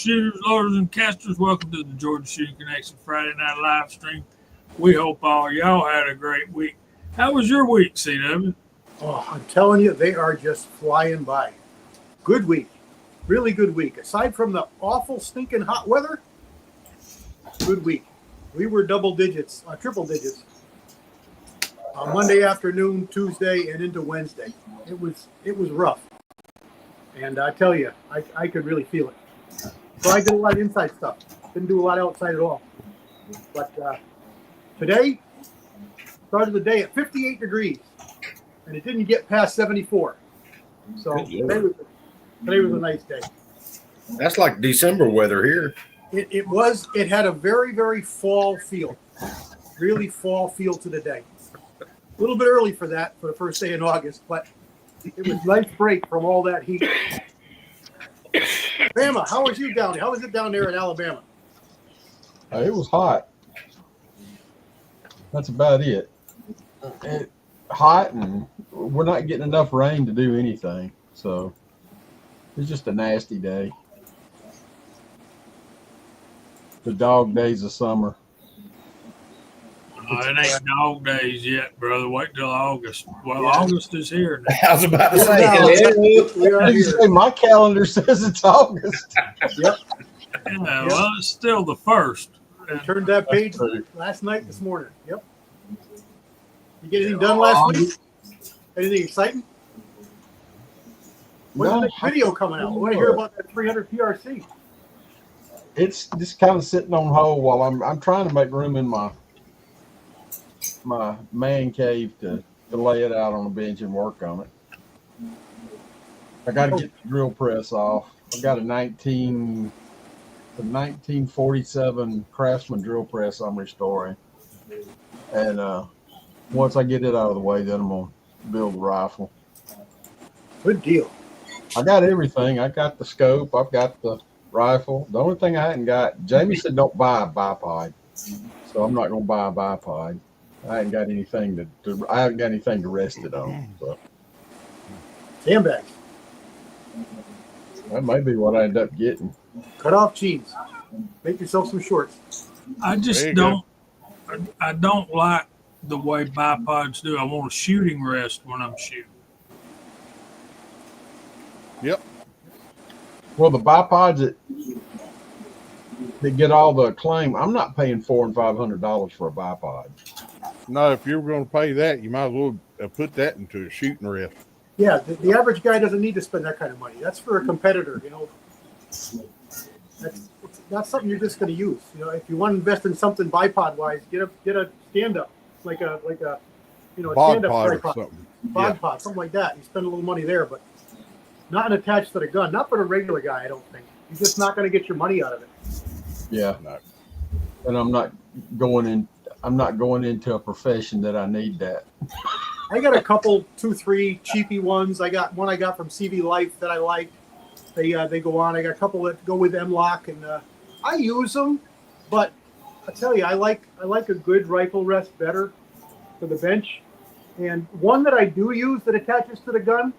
shooters, loaders, and casters. Welcome to the Georgia Shooting Connection Friday Night Live Stream. We hope all y'all had a great week. How was your week, CW? Oh, I'm telling you, they are just flying by. Good week. Really good week. Aside from the awful, stinking hot weather, good week. We were double digits, triple digits. Monday afternoon, Tuesday, and into Wednesday. It was rough. And I tell you, I could really feel it. So I did a lot of inside stuff. Didn't do a lot outside at all. But today, started the day at 58 degrees. And it didn't get past 74. So today was a nice day. That's like December weather here. It was. It had a very, very fall feel. Really fall feel to the day. A little bit early for that, for the first day in August, but it was a nice break from all that heat. Bama, how was you down there? How was it down there in Alabama? It was hot. That's about it. Hot, and we're not getting enough rain to do anything. So it's just a nasty day. The dog days of summer. It ain't dog days yet, brother. Wait till August. Well, August is here now. I was about to say, We are here. My calendar says it's August. Yep. Yeah, well, it's still the first. We turned that page last night, this morning. Yep. You get anything done last week? Anything exciting? When's the next video coming out? I want to hear about that 300 PRC. It's just kind of sitting on hold while I'm trying to make room in my man cave to lay it out on the bench and work on it. I got to get the drill press off. I've got a 1947 Craftsman drill press I'm restoring, and once I get it out of the way, then I'm gonna build a rifle. Good deal. I got everything. I got the scope. I've got the rifle. The only thing I hadn't got, Jamie said don't buy a bipod, so I'm not gonna buy a bipod. I haven't got anything to rest it on. So Sandbags. that may be what I end up getting. Cut off jeans. Make yourself some shorts. I just don't. I don't like the way bipods do. I want a shooting rest when I'm shooting. Yep. Well, the bipods that get all the acclaim, I'm not paying $400 and $500 for a bipod. No, if you're going to pay that, you might as well put that into a shooting rest. Yeah, the average guy doesn't need to spend that kind of money. That's for a competitor, you know. That's not something you're just going to use. You know, if you want to invest in something bipod wise, get a stand up, like a a Bog stand up pod or tripod, something. bog pod, something like that. You spend a little money there, but not attached to the gun. Not for the regular guy, I don't think. You're just not going to get your money out of it. Yeah. No. And I'm not going into a profession that I need that. I got a couple, 2-3 cheapy ones. I got one I got from CV Life that I like. They go on. I got a couple that go with M-Lock, and I use them. But I tell you, I like a good rifle rest better for the bench. And one that I do use that attaches to the gun,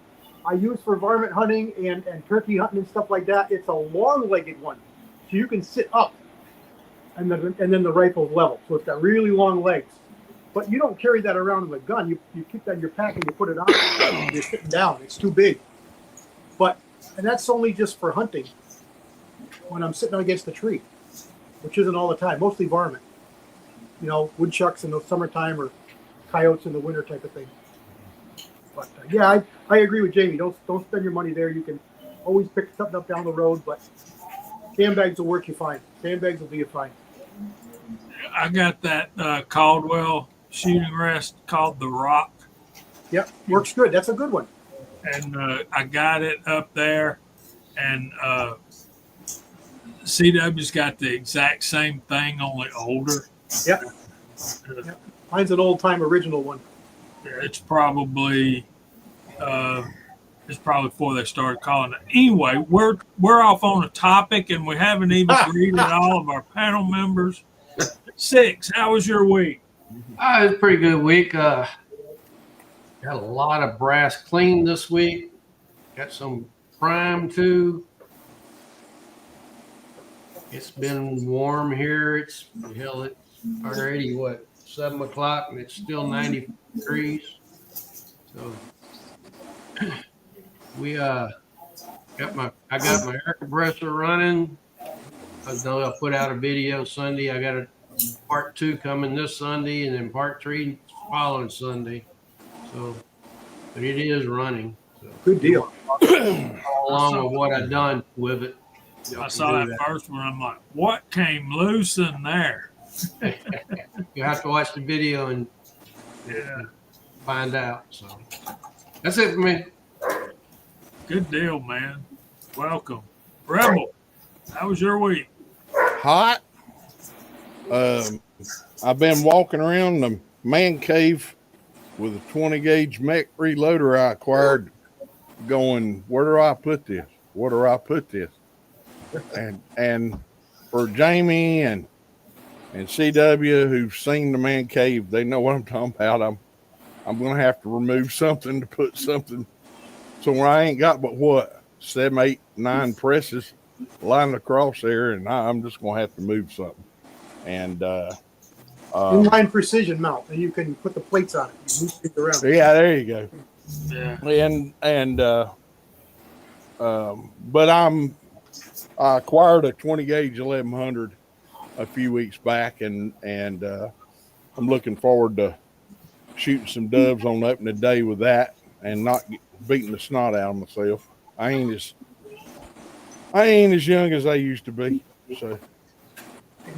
I use for varmint hunting and turkey hunting and stuff like that. It's a long-legged one, so you can sit up, and then the rifle's level. So it's got really long legs. But you don't carry that around in the gun. You keep that in your pack and you put it on. You're sitting down. It's too big. And that's only just for hunting when I'm sitting against the tree, which isn't all the time. Mostly varmint. You know, woodchucks in the summertime or coyotes in the winter type of thing. But yeah, I agree with Jamie. Don't spend your money there. You can always pick something up down the road, but sandbags will work you fine. Sandbags will do you fine. I got that Caldwell shooting rest called the Rock. Yep, works good. That's a good one. And I got it up there, and CW's got the exact same thing, only older. Yep. Yep. Mine's an old-time original one. It's probably before they started calling it. Anyway, we're off on a topic, and we haven't even greeted all of our panel members. Six, how was your week? It was a pretty good week. Got a lot of brass cleaned this week. Got some prime too. It's been warm here. It's already 7 o'clock and it's still 90 degrees. So I got my air compressor running. I know I put out a video Sunday. I got a part 2 coming this Sunday, and then part 3 following Sunday. So, but it is running. So Good deal. along with what I've done with it. I saw that first one. I'm like, what came loose in there? You have to watch the video and find out. So that's it for me. Good deal, man. Welcome. Rebel, how was your week? Hot. I've been walking around the man cave with a 20 gauge mech reloader I acquired, going, where do I put this? Where do I put this? And for Jamie and CW who've seen the man cave, they know what I'm talking about. I'm gonna have to remove something to put something. So when I ain't got but 7, 8, 9 presses lined across there, and I'm just gonna have to move something. And Inline precision mount, and you can put the plates on it. You move things around. yeah, there you go. Yeah. But I acquired a 20 gauge 1100 a few weeks back, and I'm looking forward to shooting some doves on opening day with that, and not beating the snot out of myself. I ain't as young as I used to be. So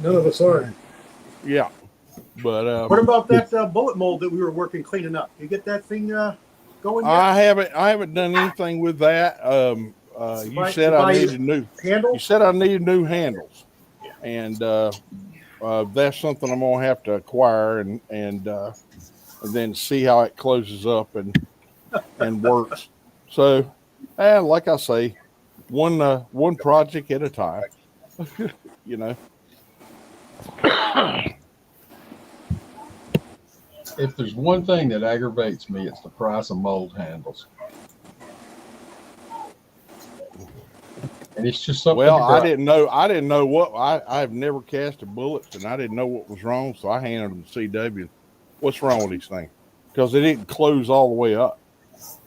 None of us are. yeah, but What about that bullet mold that we were cleaning up? You get that thing going yet? I haven't done anything with that. You said I needed new handles. You said I needed new handles, and that's something I'm gonna have to acquire and then see how it closes up and works. So, like I say, one project at a time. You know. If there's one thing that aggravates me, it's the price of mold handles. And it's just something. Well, I didn't know what I've never cast a bullets, and I didn't know what was wrong, so I handed them to CW. What's wrong with these things? Because they didn't close all the way up.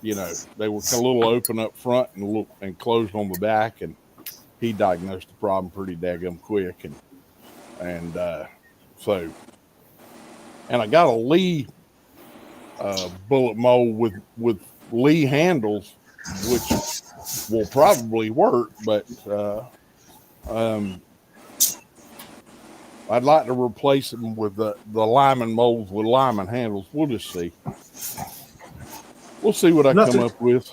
You know, they were a little open up front and closed on the back, and he diagnosed the problem pretty daggum quick, and I got a Lee bullet mold with Lee handles, which will probably work, but I'd like to replace them with the Lyman molds with Lyman handles. We'll just see. We'll see what I come up with.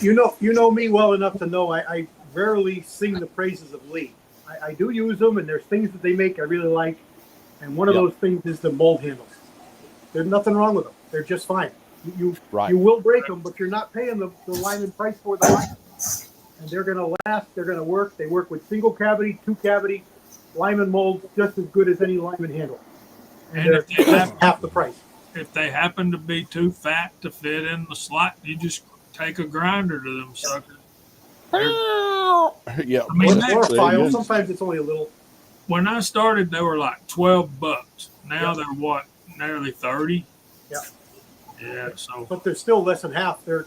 You know me well enough to know I rarely sing the praises of Lee. I do use them, and there's things that they make I really like, and one of those things is the mold handles. There's nothing wrong with them. They're just fine. You will break them, but you're not paying the Lyman price for the Lyman. And they're going to last. They're going to work. They work with single cavity, 2 cavity Lyman molds just as good as any Lyman handle. And they're half the price. If they happen to be too fat to fit in the slot, you just take a grinder to them suckers. Yeah, I mean, or a file. Sometimes it's only a little. When I started, they were like $12. Now they're what, nearly 30? Yeah. Yeah. So. But they're still less than half. They're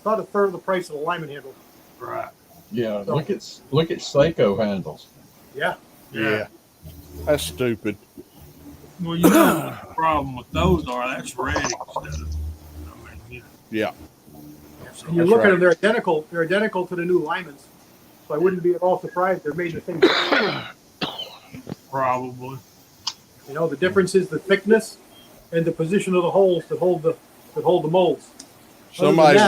about a third of the price of a Lyman handle. Right. Yeah. So, look at Seiko handles. Yeah. Yeah. That's stupid. Well, you know what the problem with those are. That's ready instead of. Yeah. So and you look at them; they're identical. They're identical to the new Lymans. So I wouldn't be at all surprised they're made the same. Probably. You know, the difference is the thickness and the position of the holes that hold the molds. Somebody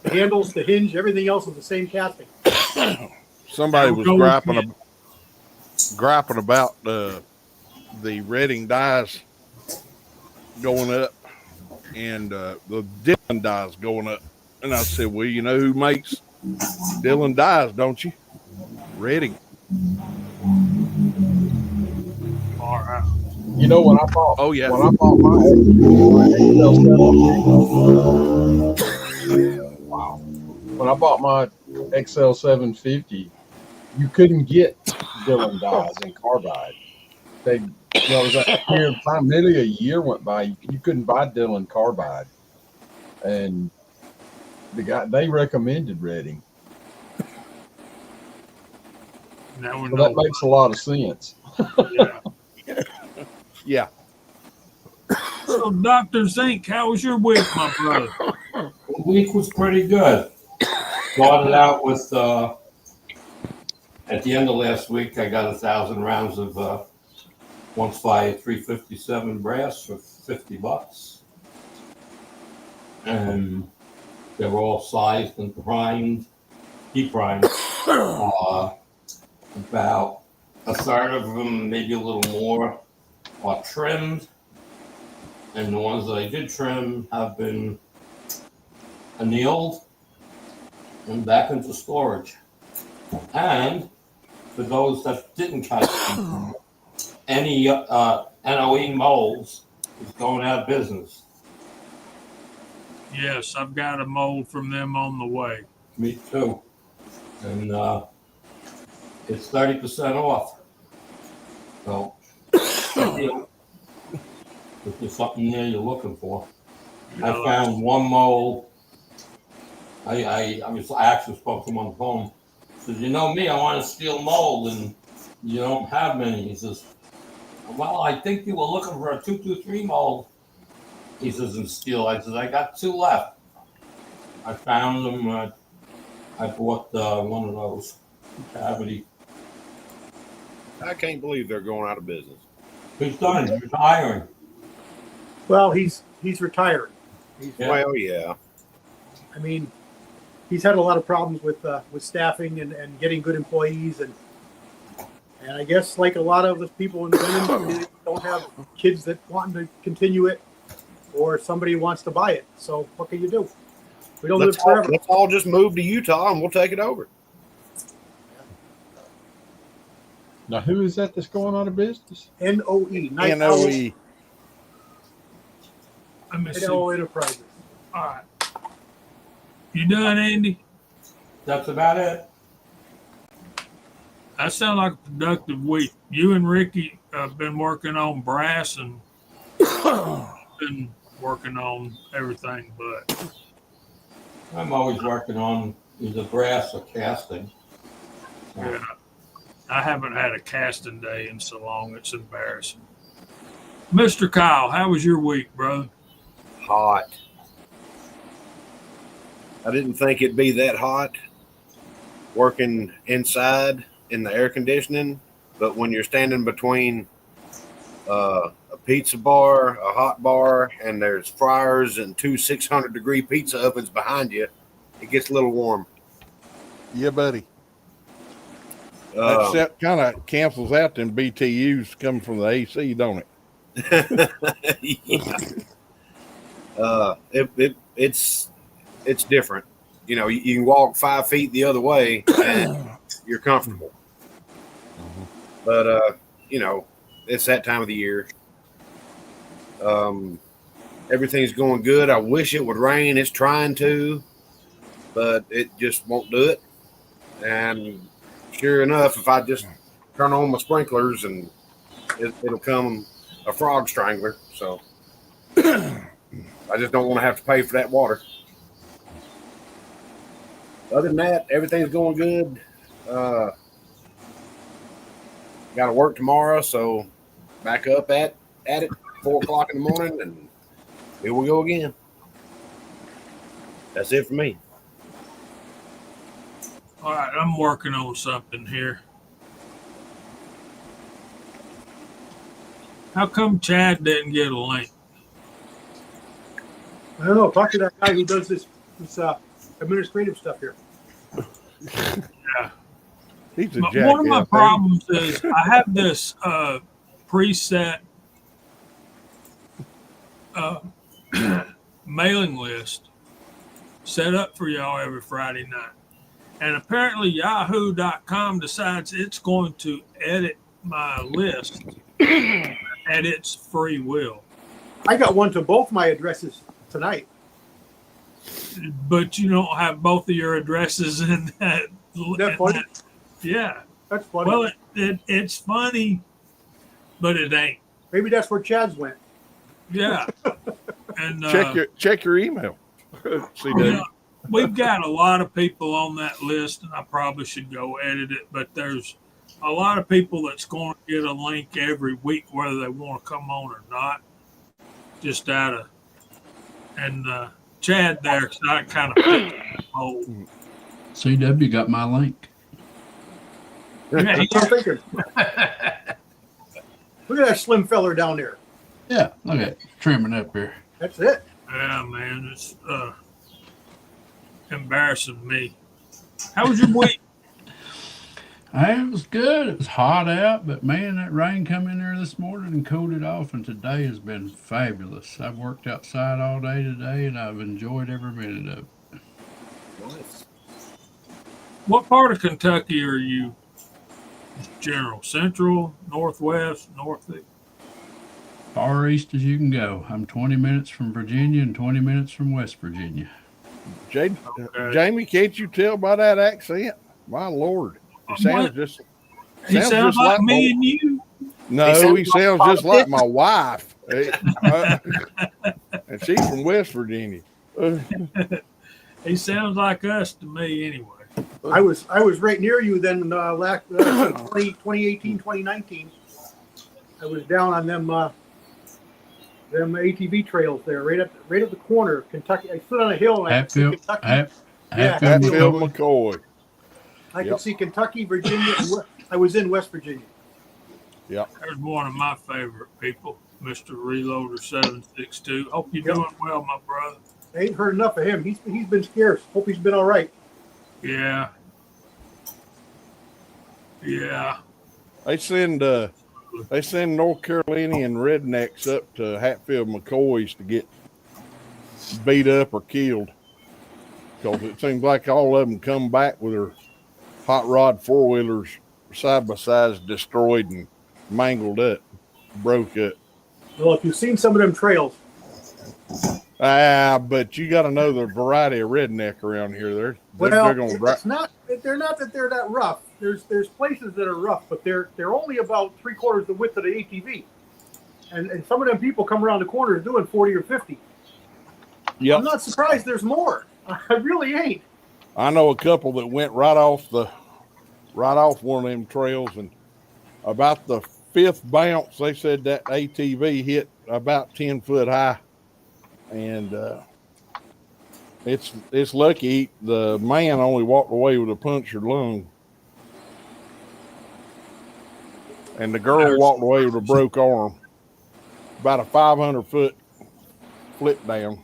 the handles, the hinge, everything else is the same casting. Somebody was griping about the Redding dies going up and the Dillon dies going up, and I said, well, you know who makes Dillon dies, don't you? Redding. All right. You know when I bought? Oh yeah. When I bought my When I bought my XL 750, you couldn't get Dillon dyes and carbide. They, it was a period of time, nearly a year went by. You couldn't buy Dillon carbide, and they recommended Redding. Now we So know. that makes a lot of sense. Yeah. Yeah. So, Dr. Zink, how was your week, my brother? The week was pretty good. Started out with, at the end of last week, I got 1,000 rounds of 357 brass for $50. And they were all sized and primed, heat primed. About a third of them, maybe a little more, are trimmed. And the ones that I did trim have been annealed and back into storage. And for those that didn't catch them, any NOE molds is going out of business. Yes, I've got a mold from them on the way. Me too. And it's 30% off. So if there's something there you're looking for. I found one mold. I actually spoke to him on the phone. Says, you know me, I want a steel mold, and you don't have many. He says, well, I think you were looking for a 223 mold. He says, in steel. I said, I got 2 left. I found them. I bought one of those cavity. I can't believe they're going out of business. He's done. He's retiring. Well, he's retiring. Yeah. Well, yeah. I mean, he's had a lot of problems with staffing and getting good employees, and I guess like a lot of the people in women, they don't have kids that want to continue it, or somebody wants to buy it. So what can you do? We don't live forever. Let's all just move to Utah and we'll take it over. Now, who is that that's going out of business? NOE, NOE. Let me see. NO All Enterprises. right. You done, Andy? That's about it. That sounds like a productive week. You and Ricky have been working on brass and been working on everything, but I'm always working on either brass or casting. yeah, I haven't had a casting day in so long. It's embarrassing. Mr. Kyle, how was your week, brother? Hot. I didn't think it'd be that hot working inside in the air conditioning, but when you're standing between a pizza bar, a hot bar, and there's fryers and 2 600-degree pizza ovens behind you, it gets a little warm. Yeah, buddy. That kind of cancels out them BTUs coming from the AC, don't it? Yeah. It's different. You know, you can walk 5 feet the other way and you're comfortable. But you know, it's that time of the year. Everything's going good. I wish it would rain. It's trying to, but it just won't do it. And sure enough, if I just turn on my sprinklers, and it'll come a frog strangler. So I just don't want to have to pay for that water. Other than that, everything's going good. Got to work tomorrow, so back up at it 4 o'clock in the morning, and here we go again. That's it for me. All right, I'm working on something here. How come Chad didn't get a link? I don't know. Talk to that guy who does this administrative stuff here. Yeah. He's a One of my jackass, problems is I have this preset mailing list set up for y'all every Friday night. And apparently yahoo.com decides it's going to edit my list at its free will. I got one to both my addresses tonight. But you don't have both of your addresses in that. Isn't that funny? Yeah. That's funny. Well, it's funny, but it ain't. Maybe that's where Chad's went. Yeah. And check your email. See, you know, we've got a lot of people on that list, and I probably should go edit it, but there's a lot of people that's going to get a link every week, whether they want to come on or not. Just out of, and Chad there, because I kind of fit the mold. CW got my link. Yeah, That's what I'm thinking. Look at that slim feller down there. Yeah, look at it, trimming up here. That's it. yeah, man, it's embarrassing me. How was your week? It was good. It was hot out, but man, that rain come in there this morning and cooled it off, and today has been fabulous. I've worked outside all day today, and I've enjoyed every minute of it. Nice. What part of Kentucky are you? General, Central, Northwest, Northeast? Far east as you can go. I'm 20 minutes from Virginia and 20 minutes from West Virginia. Jamie, Okay. can't you tell by that accent? My Lord, it sounds What? just. He sounds just like my- me and you. No, he sounds just like politics. my wife. And she's from West Virginia. He sounds like us to me anyway. I was right near you then last 2018, 2019. I was down on them ATV trails there, right at the corner of Kentucky. I stood on a hill and I could see Hatfield, Kentucky. Hatfield, Hatfield McCoy. McCoy. I could Yep. see Kentucky, Virginia. And I was in West Virginia. There's one of my favorite people, Mr. Reloader 762. Hope you're Yep. doing well, my brother. I ain't heard enough of him. He's been scarce. Hope he's been all right. Yeah. Yeah. They send North Carolinian rednecks up to Hatfield McCoys to get beat up or killed, because it seems like all of them come back with their hot rod four wheelers side by sides destroyed and mangled up, broke up. Well, if you've seen some of them trails, But you got to know the variety of redneck around here. They're gonna it's not. They're not that they're that rough. There's places that are rough, but they're only about 3/4 the width of the ATV, and some of them people come around the corners doing 40 or 50. Yep. I'm not surprised. There's more. I really ain't. I know a couple that went right off one of them trails, and about the fifth bounce, they said that ATV hit about 10 foot high, and it's lucky the man only walked away with a punctured lung, and the girl walked away with a broke arm. About a 500-foot flip down.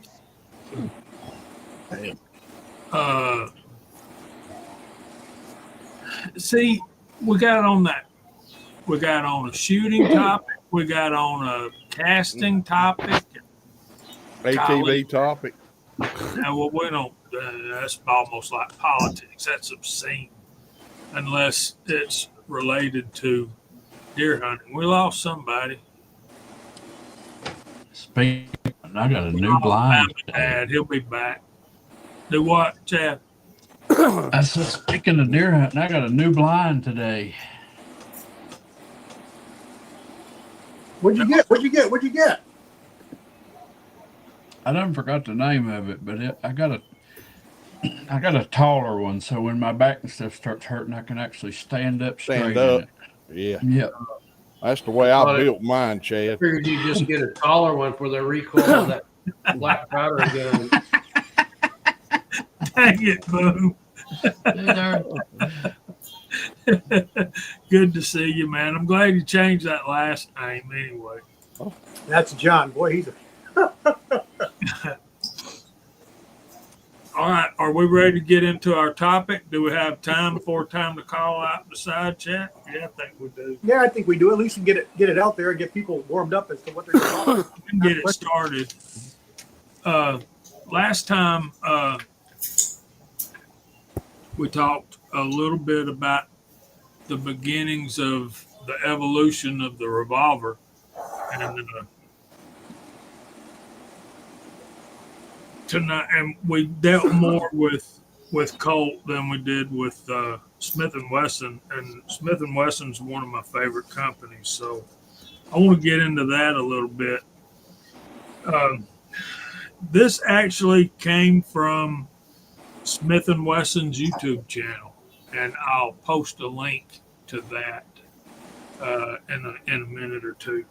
See, we got on a shooting topic, we got on a casting topic, ATV topic. and what we don't, that's almost like politics. That's obscene, unless it's related to deer hunting. We lost somebody. Speaking, I got a new blind. Dad, he'll be back. Do what, Chad? I said, speaking of deer hunting, I got a new blind today. What'd you get? I done forgot the name of it, but I got a taller one, so when my back and stuff starts hurting, I can actually stand up straight. Stand in up. it. Yeah, Yep. that's the way I built mine, Chad. Figured you just get a taller one for the recoil of that black powder gun. Dang it, Boo. Good to see you, man. I'm glad you changed that last name anyway. That's John. Boy, he's a. All right, are we ready to get into our topic? Do we have time to call out the side chat? Yeah, I think we do. Yeah, I think we do. At least get it out there and get people warmed up as to what they're doing. We can get it started. Last time we talked a little bit about the beginnings of the evolution of the revolver, and tonight, and we dealt more with with Colt than we did with Smith and Wesson, and Smith and Wesson's one of my favorite companies. So I want to get into that a little bit. This actually came from Smith and Wesson's YouTube channel, and I'll post a link to that in a minute or two.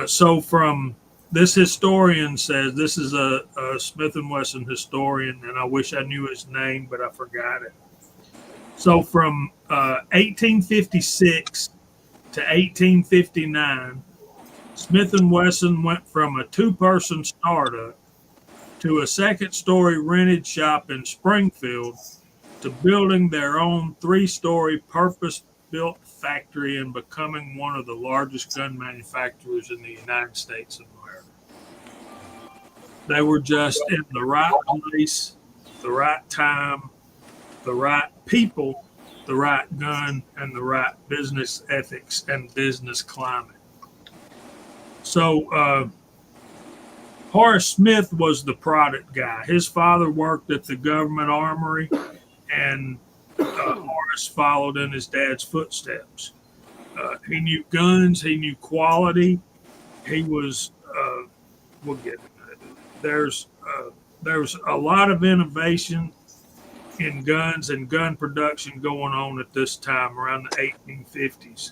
So from this historian says, this is a Smith and Wesson historian, and I wish I knew his name, but I forgot it. So from 1856 to 1859, Smith and Wesson went from a two-person startup to a second-story rented shop in Springfield to building their own three-story purpose-built factory and becoming one of the largest gun manufacturers in the United States of America. They were just in the right place, the right time, the right people, the right gun, and the right business ethics and business climate. So Horace Smith was the product guy. His father worked at the government armory, and Horace followed in his dad's footsteps. He knew guns. He knew quality. He was, we'll get into it. There's a lot of innovation in guns and gun production going on at this time around the 1850s.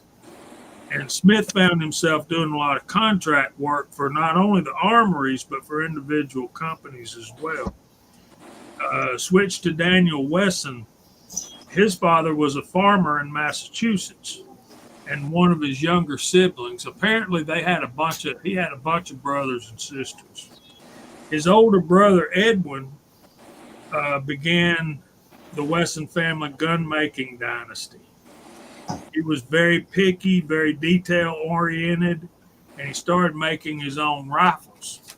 And Smith found himself doing a lot of contract work for not only the armories, but for individual companies as well. Switch to Daniel Wesson. His father was a farmer in Massachusetts, and one of his younger siblings. Apparently, he had a bunch of brothers and sisters. His older brother Edwin began the Wesson family gun making dynasty. He was very picky, very detail oriented, and he started making his own rifles.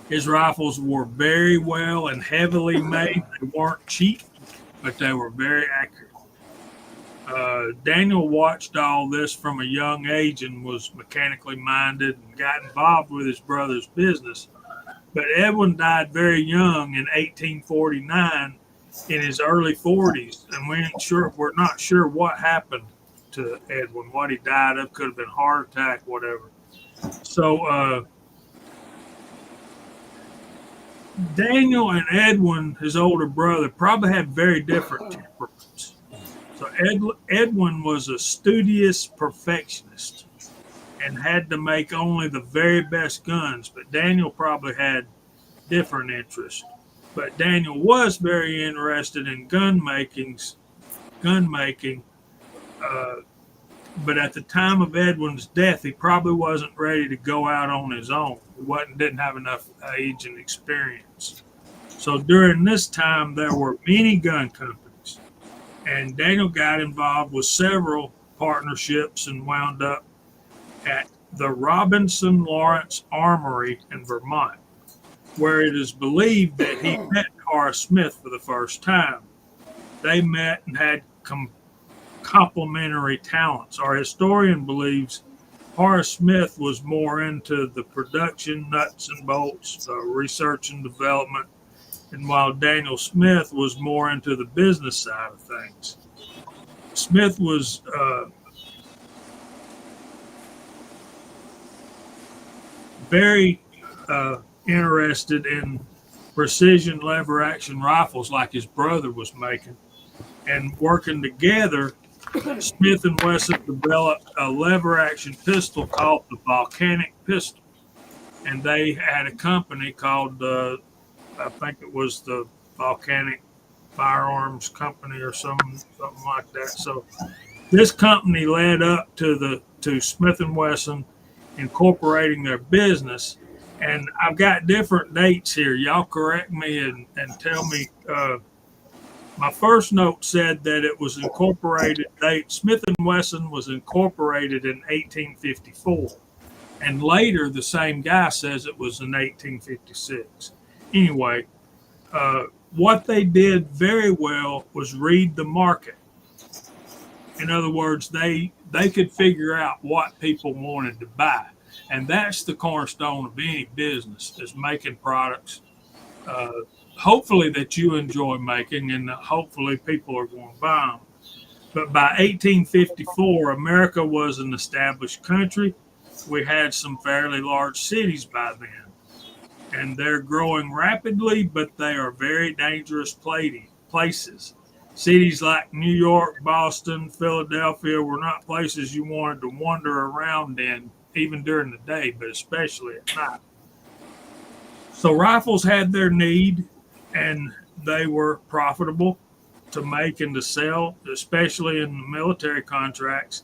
His rifles were very well and heavily made. They weren't cheap, but they were very accurate. Daniel watched all this from a young age and was mechanically minded and got involved with his brother's business. But Edwin died very young in 1849 in his early 40s, and we're not sure what happened to Edwin, what he died of. Could have been heart attack, whatever. So Daniel and Edwin, his older brother, probably had very different temperaments. So Edwin was a studious perfectionist and had to make only the very best guns, but Daniel probably had different interests. But Daniel was very interested in gun making. But at the time of Edwin's death, he probably wasn't ready to go out on his own. He didn't have enough age and experience. So during this time, there were many gun companies, and Daniel got involved with several partnerships and wound up at the Robinson Lawrence Armory in Vermont, where it is believed that he met Horace Smith for the first time. They met and had complementary talents. Our historian believes Horace Smith was more into the production, nuts and bolts, research and development, and while Daniel Smith was more into the business side of things. Smith was very interested in precision lever action rifles like his brother was making, and working together, Smith and Wesson developed a lever action pistol called the Volcanic pistol, and they had a company called I think it was the Volcanic Firearms Company or something like that. So this company led up to Smith and Wesson incorporating their business. And I've got different dates here. Y'all correct me and tell me. My first note said that it was incorporated. Smith & Wesson was incorporated in 1854. And later, the same guy says it was in 1856. Anyway, what they did very well was read the market. In other words, they could figure out what people wanted to buy. And that's the cornerstone of any business, is making products hopefully that you enjoy making, and hopefully people are going to buy them. But by 1854, America was an established country. We had some fairly large cities by then, and they're growing rapidly, but they are very dangerous places. Cities like New York, Boston, Philadelphia were not places you wanted to wander around in, even during the day, but especially at night. So rifles had their need, and they were profitable to make and to sell, especially in the military contracts.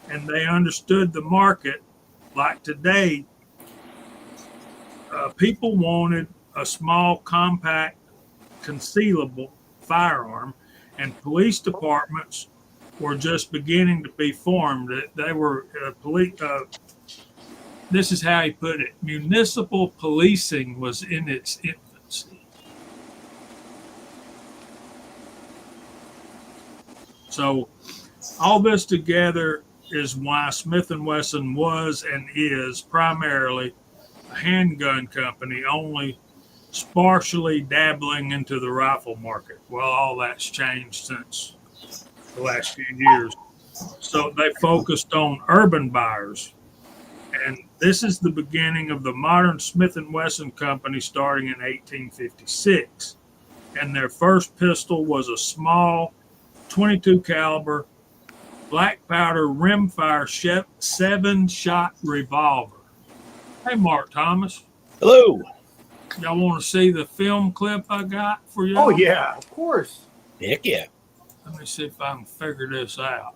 And they understood the market. Like today, people wanted a small, compact, concealable firearm, and police departments were just beginning to be formed. They were police. This is how he put it: municipal policing was in its infancy. So, all this together is why Smith & Wesson was and is primarily a handgun company, only sparsely dabbling into the rifle market. Well, all that's changed since the last few years. So they focused on urban buyers. And this is the beginning of the modern Smith & Wesson company starting in 1856. And their first pistol was a small 22 caliber black powder rimfire 7-shot revolver. Hey, Mark Thomas. Hello. Y'all want to see the film clip I got for you? Oh yeah, of course. Heck yeah. Let me see if I can figure this out.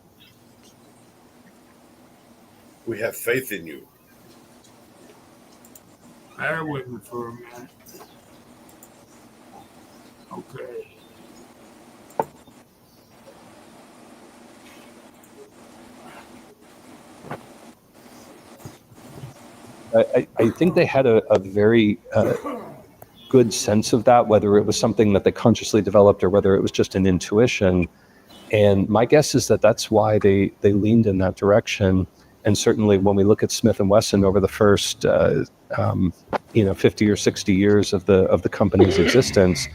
We have faith in you. Bear with me for a minute. Okay. I think they had a very good sense of that, whether it was something that they consciously developed or whether it was just an intuition. And my guess is that that's why they leaned in that direction. And certainly when we look at Smith & Wesson over the first 50 or 60 years of the company's existence,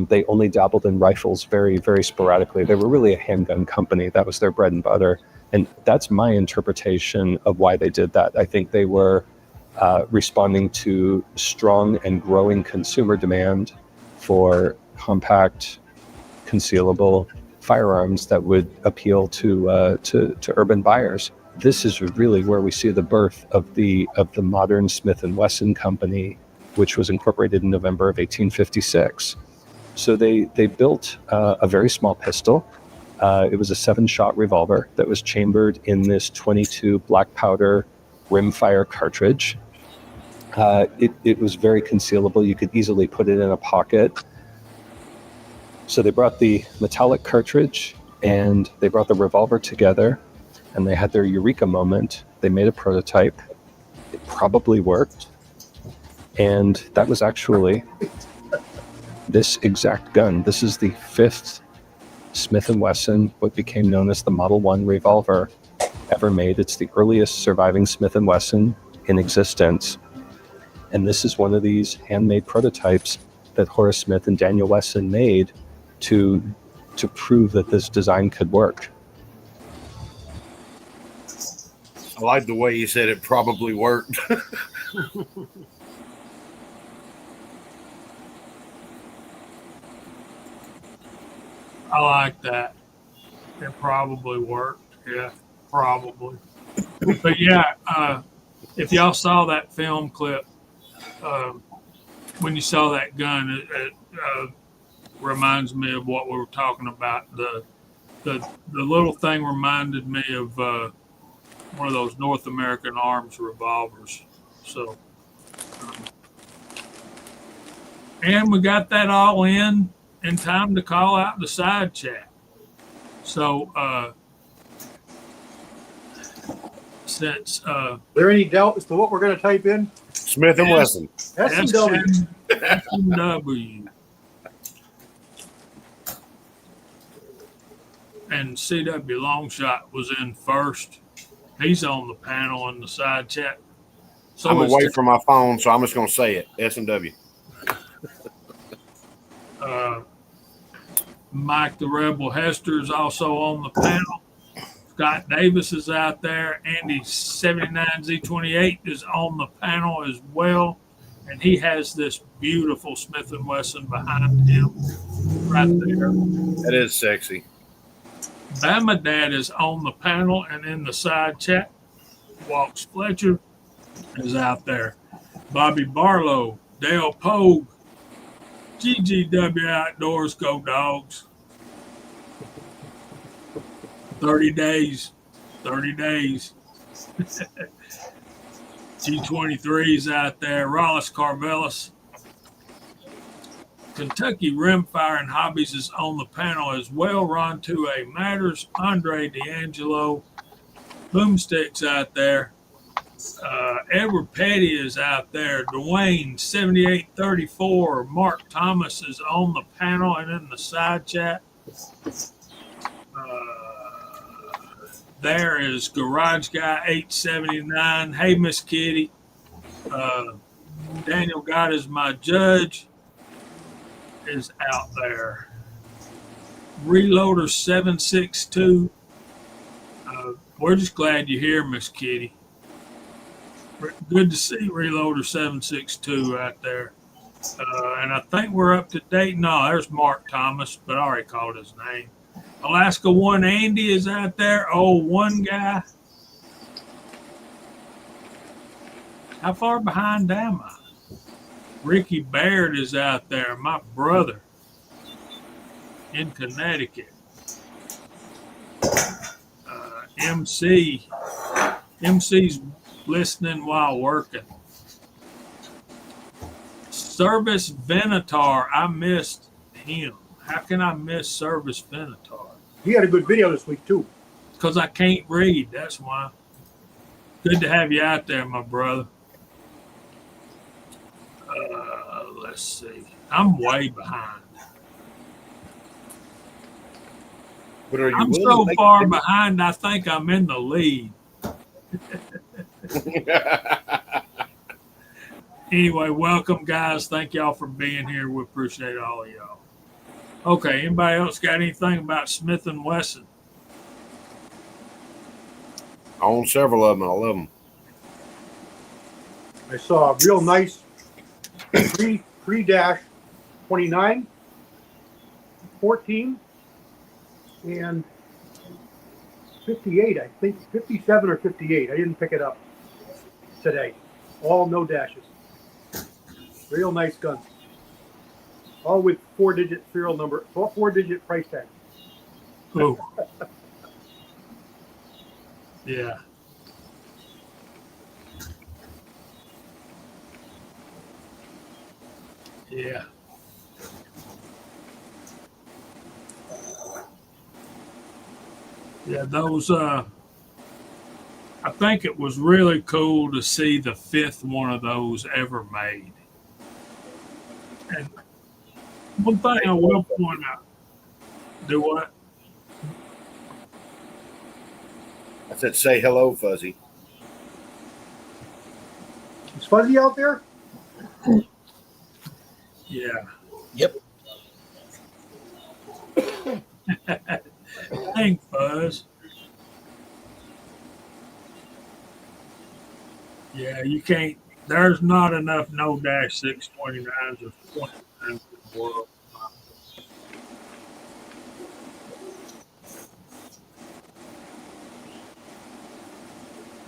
they only dabbled in rifles very, very sporadically. They were really a handgun company. That was their bread and butter. And that's my interpretation of why they did that. I think they were responding to strong and growing consumer demand for compact, concealable firearms that would appeal to urban buyers. This is really where we see the birth of the modern Smith & Wesson company, which was incorporated in November of 1856. So they built a very small pistol. It was a 7-shot revolver that was chambered in this 22 black powder rimfire cartridge. It was very concealable. You could easily put it in a pocket. So they brought the metallic cartridge and they brought the revolver together, and they had their eureka moment. They made a prototype. It probably worked. And that was actually this exact gun. This is the 5th Smith & Wesson, what became known as the Model 1 revolver ever made. It's the earliest surviving Smith & Wesson in existence. And this is one of these handmade prototypes that Horace Smith and Daniel Wesson made to prove that this design could work. I like the way you said it probably worked. I like that. It probably worked. Yeah, probably. But yeah, if y'all saw that film clip, when you saw that gun, it reminds me of what we were talking about. The little thing reminded me of one of those North American Arms revolvers. So, and we got that all in time to call out the side chat. So, since there any doubt as to what we're going to type in? Smith & Wesson. S&W. S&W. And CW Longshot was in first. He's on the panel in the side chat. So I'm away from my phone, so I'm just going to say it. S&W. Mike the Rebel Hester is also on the panel. Scott Davis is out there. Andy 79Z28 is on the panel as well. And he has this beautiful Smith & Wesson behind him right there. That is sexy. Bama Dad is on the panel and in the side chat. Walks Fletcher is out there. Bobby Barlow, Dale Pogue, GGW Outdoors, go Dogs. 30 days. 30 days. G23's out there. Rollis Carvelis. Kentucky Rimfire and Hobbies is on the panel as well. Ron 2A Matters. Andre D'Angelo. Boomstick's out there. Edward Petty is out there. Dwayne 7834. Mark Thomas is on the panel and in the side chat. There is Garage Guy 879. Hey, Miss Kitty. Daniel God is my judge is out there. Reloader 762. We're just glad you're here, Miss Kitty. Good to see Reloader 762 out there. And I think we're up to date. No, there's Mark Thomas, but I already called his name. Alaska 1 Andy is out there. Oh, one guy. How far behind am I? Ricky Baird is out there, my brother in Connecticut. MC's listening while working. Service Venator, I missed him. How can I miss Service Venator? He had a good video this week too. Because I can't read, that's why. Good to have you out there, my brother. Let's see. I'm way behind. But are you I'm willing so to make far behind, I think I'm in the lead. Anyway, welcome, guys. Thank y'all for being here. We appreciate all of y'all. Okay, anybody else got anything about Smith & Wesson? I own several of them. I love them. I saw a real nice 3-29, 14, and 58, I think 57 or 58. I didn't pick it up today. All no dashes. Real nice guns. All with 4-digit serial number, 4-digit price tag. Oh. Yeah. Yeah. Yeah, those I think it was really cool to see the 5th one of those ever made. And one thing I will point out, do what? I said, say hello, Fuzzy. Is Fuzzy out there? Yeah. Yep. Thanks, Buzz. Yeah, you can't. There's not enough no dash 629s or 29s in the world.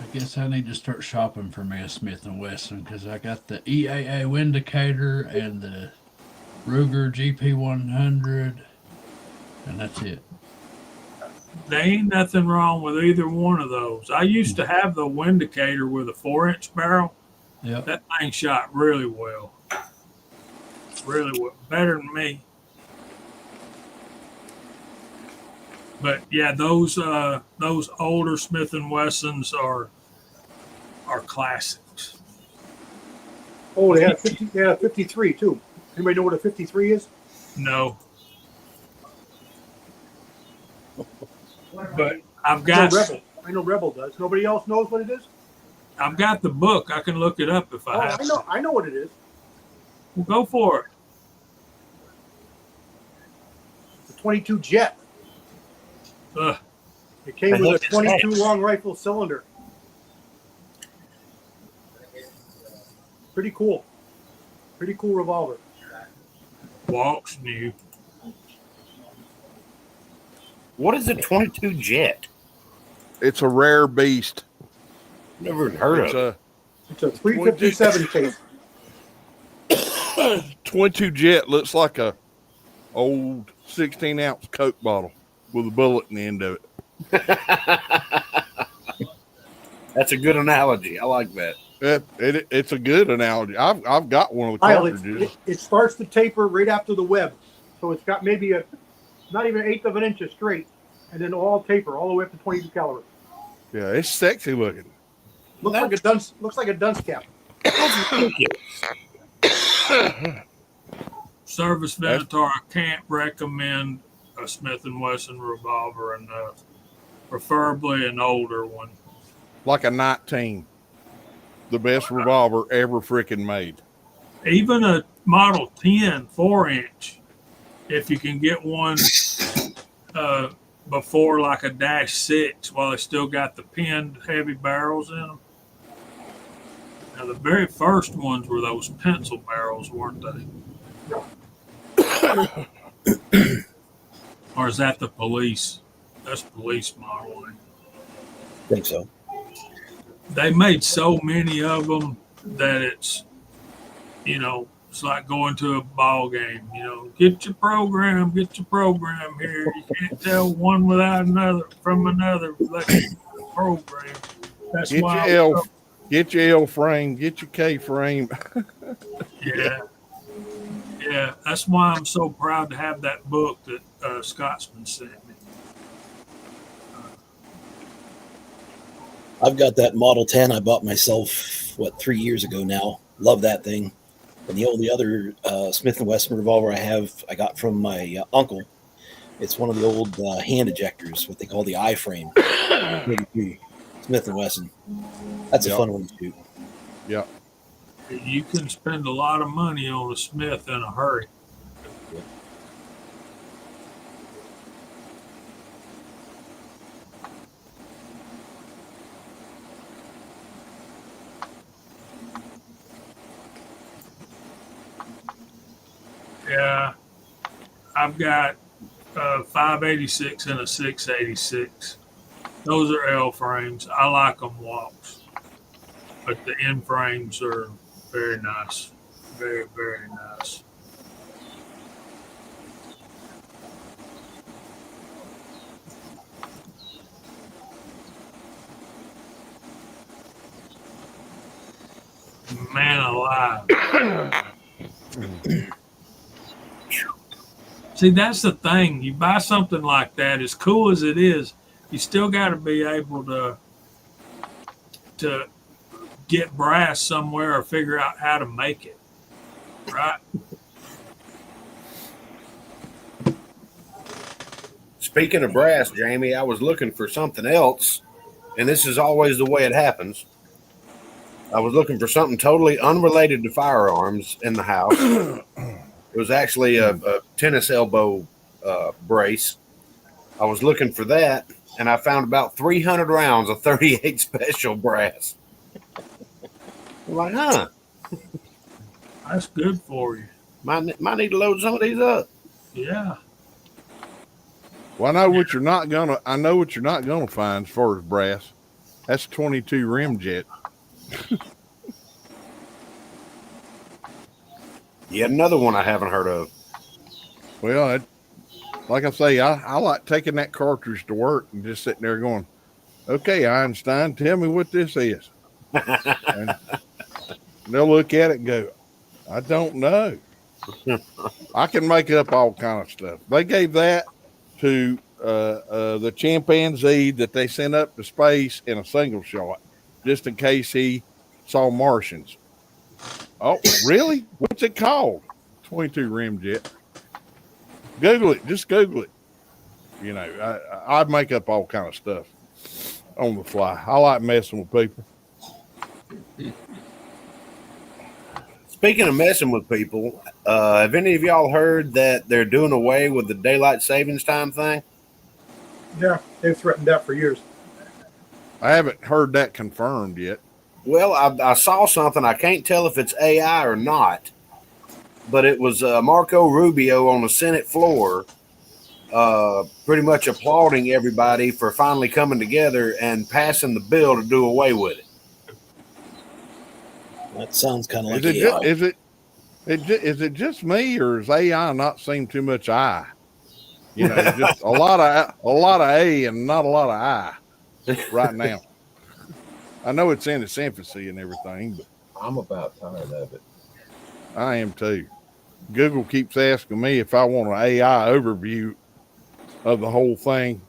I guess I need to start shopping for me a Smith & Wesson because I got the EAA Windicator and the Ruger GP100, and that's it. There ain't nothing wrong with either one of those. I used to have the Windicator with a 4-inch barrel. Yep. That thing shot really well. Really well. Better than me. But yeah, those older Smith & Wessons are classics. Oh, they had a 53 too. Anybody know what a 53 is? No. But I've got I know Rebel does. Nobody else knows what it is? I've got the book. I can look it up if I have to. I know what it is. Well, go for it. 22 Jet. Ugh. It came The with a heck is that? 22 long rifle cylinder. Pretty cool. Pretty cool revolver. Walks new. What is a 22 Jet? It's a rare beast. Never even heard It's of it. It's a 357 case. a 22 Jet looks like a old 16-ounce Coke bottle with a bullet in the end of it. That's a good analogy. I like that. It's a good analogy. I've got one of the Kyle, cartridges. it starts to taper right after the web. So it's got maybe not even 1/8 of an inch straight, and then all taper all the way up to 22 caliber. Yeah, it's sexy looking. Looks like a dunce cap. Service Venator, I can't recommend a Smith & Wesson revolver enough. Preferably an older one. Like a 19. The best revolver ever freaking made. Even a Model 10 4-inch, if you can get one before like a -6 while they still got the pinned heavy barrels in them. Now, the very first ones were those pencil barrels, weren't they? Or is that the police? That's police model. I think so. They made so many of them that it's like going to a ball game. Get your program here. You can't tell one without another from another program. That's Get why your L, get your L frame, get your K frame. Yeah. That's why I'm so proud to have that book that Scotsman sent me. I've got that Model 10 I bought myself, 3 years ago now. Love that thing. And the only other Smith & Wesson revolver I got from my uncle. It's one of the old hand ejectors, what they call the I-frame. Smith & Wesson. That's a fun one to shoot. Yeah. You can spend a lot of money on a Smith in a hurry. Yeah, I've got a 586 and a 686. Those are L frames. I like them walks, but the N frames are very nice. Very, very nice. Man alive. See, that's the thing. You buy something like that, as cool as it is, you still got to be able to get brass somewhere or figure out how to make it, right? Speaking of brass, Jamie, I was looking for something else, and this is always the way it happens. I was looking for something totally unrelated to firearms in the house. It was actually a tennis elbow brace. I was looking for that, and I found about 300 rounds of 38 special brass. I'm like, huh? That's good for you. Might need to load some of these up. Yeah. Well, I know what you're not gonna find as far as brass. That's 22 rim jet. Yet another one I haven't heard of. Well, like I say, I like taking that cartridge to work and just sitting there going, "Okay, Einstein, tell me what this is." And they'll look at it and go, "I don't know." I can make up all kind of stuff. They gave that to the chimpanzee that they sent up to space in a single shot, just in case he saw Martians. Oh, really? What's it called? 22 rim jet. Google it. Just Google it. You know, I'd make up all kind of stuff on the fly. I like messing with people. Speaking of messing with people, have any of y'all heard that they're doing away with the daylight savings time thing? Yeah, they've threatened that for years. I haven't heard that confirmed yet. Well, I saw something. I can't tell if it's AI or not, but it was Marco Rubio on the Senate floor pretty much applauding everybody for finally coming together and passing the bill to do away with it. That sounds kind of like Is it AI. is it just me, or is AI not seeing too much I? You know, just a lot of A and not a lot of I right now. I know it's in its infancy and everything, but I'm about tired of it. I am too. Google keeps asking me if I want an AI overview of the whole thing.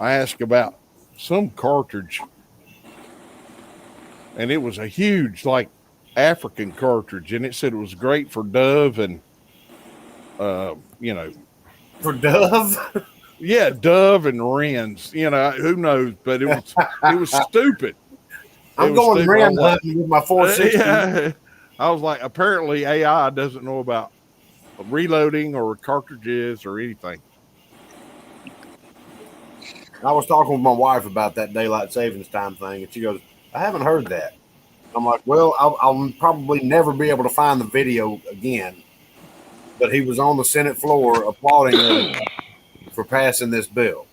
I asked about some cartridge, and it was a huge, like, African cartridge, and it said it was great for dove and, you know, For Dove? yeah, dove and wrens. You know, who knows? But it was stupid. I'm going wren hunting with my 460. Yeah. I was like, apparently AI doesn't know about reloading or cartridges or anything. I was talking with my wife about that daylight savings time thing, and she goes, I haven't heard that. I'm like, well, I'll probably never be able to find the video again. But he was on the Senate floor applauding for passing this bill.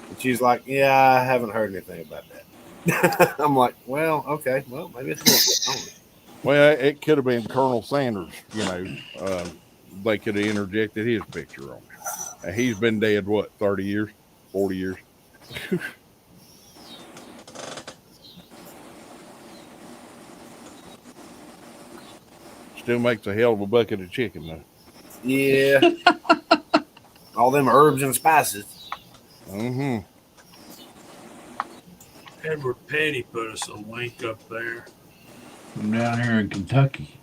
And she's like, yeah, I haven't heard anything about that. I'm like, well, okay. Well, maybe it's a little bit. Well, it could have been Colonel Sanders. You know, they could have interjected his picture on it. And he's been dead, what, 30 years, 40 years? Still makes a hell of a bucket of chicken, though. Yeah. All them herbs and spices. Mm-hmm. Edward Petty put us a link up there. From down here in Kentucky.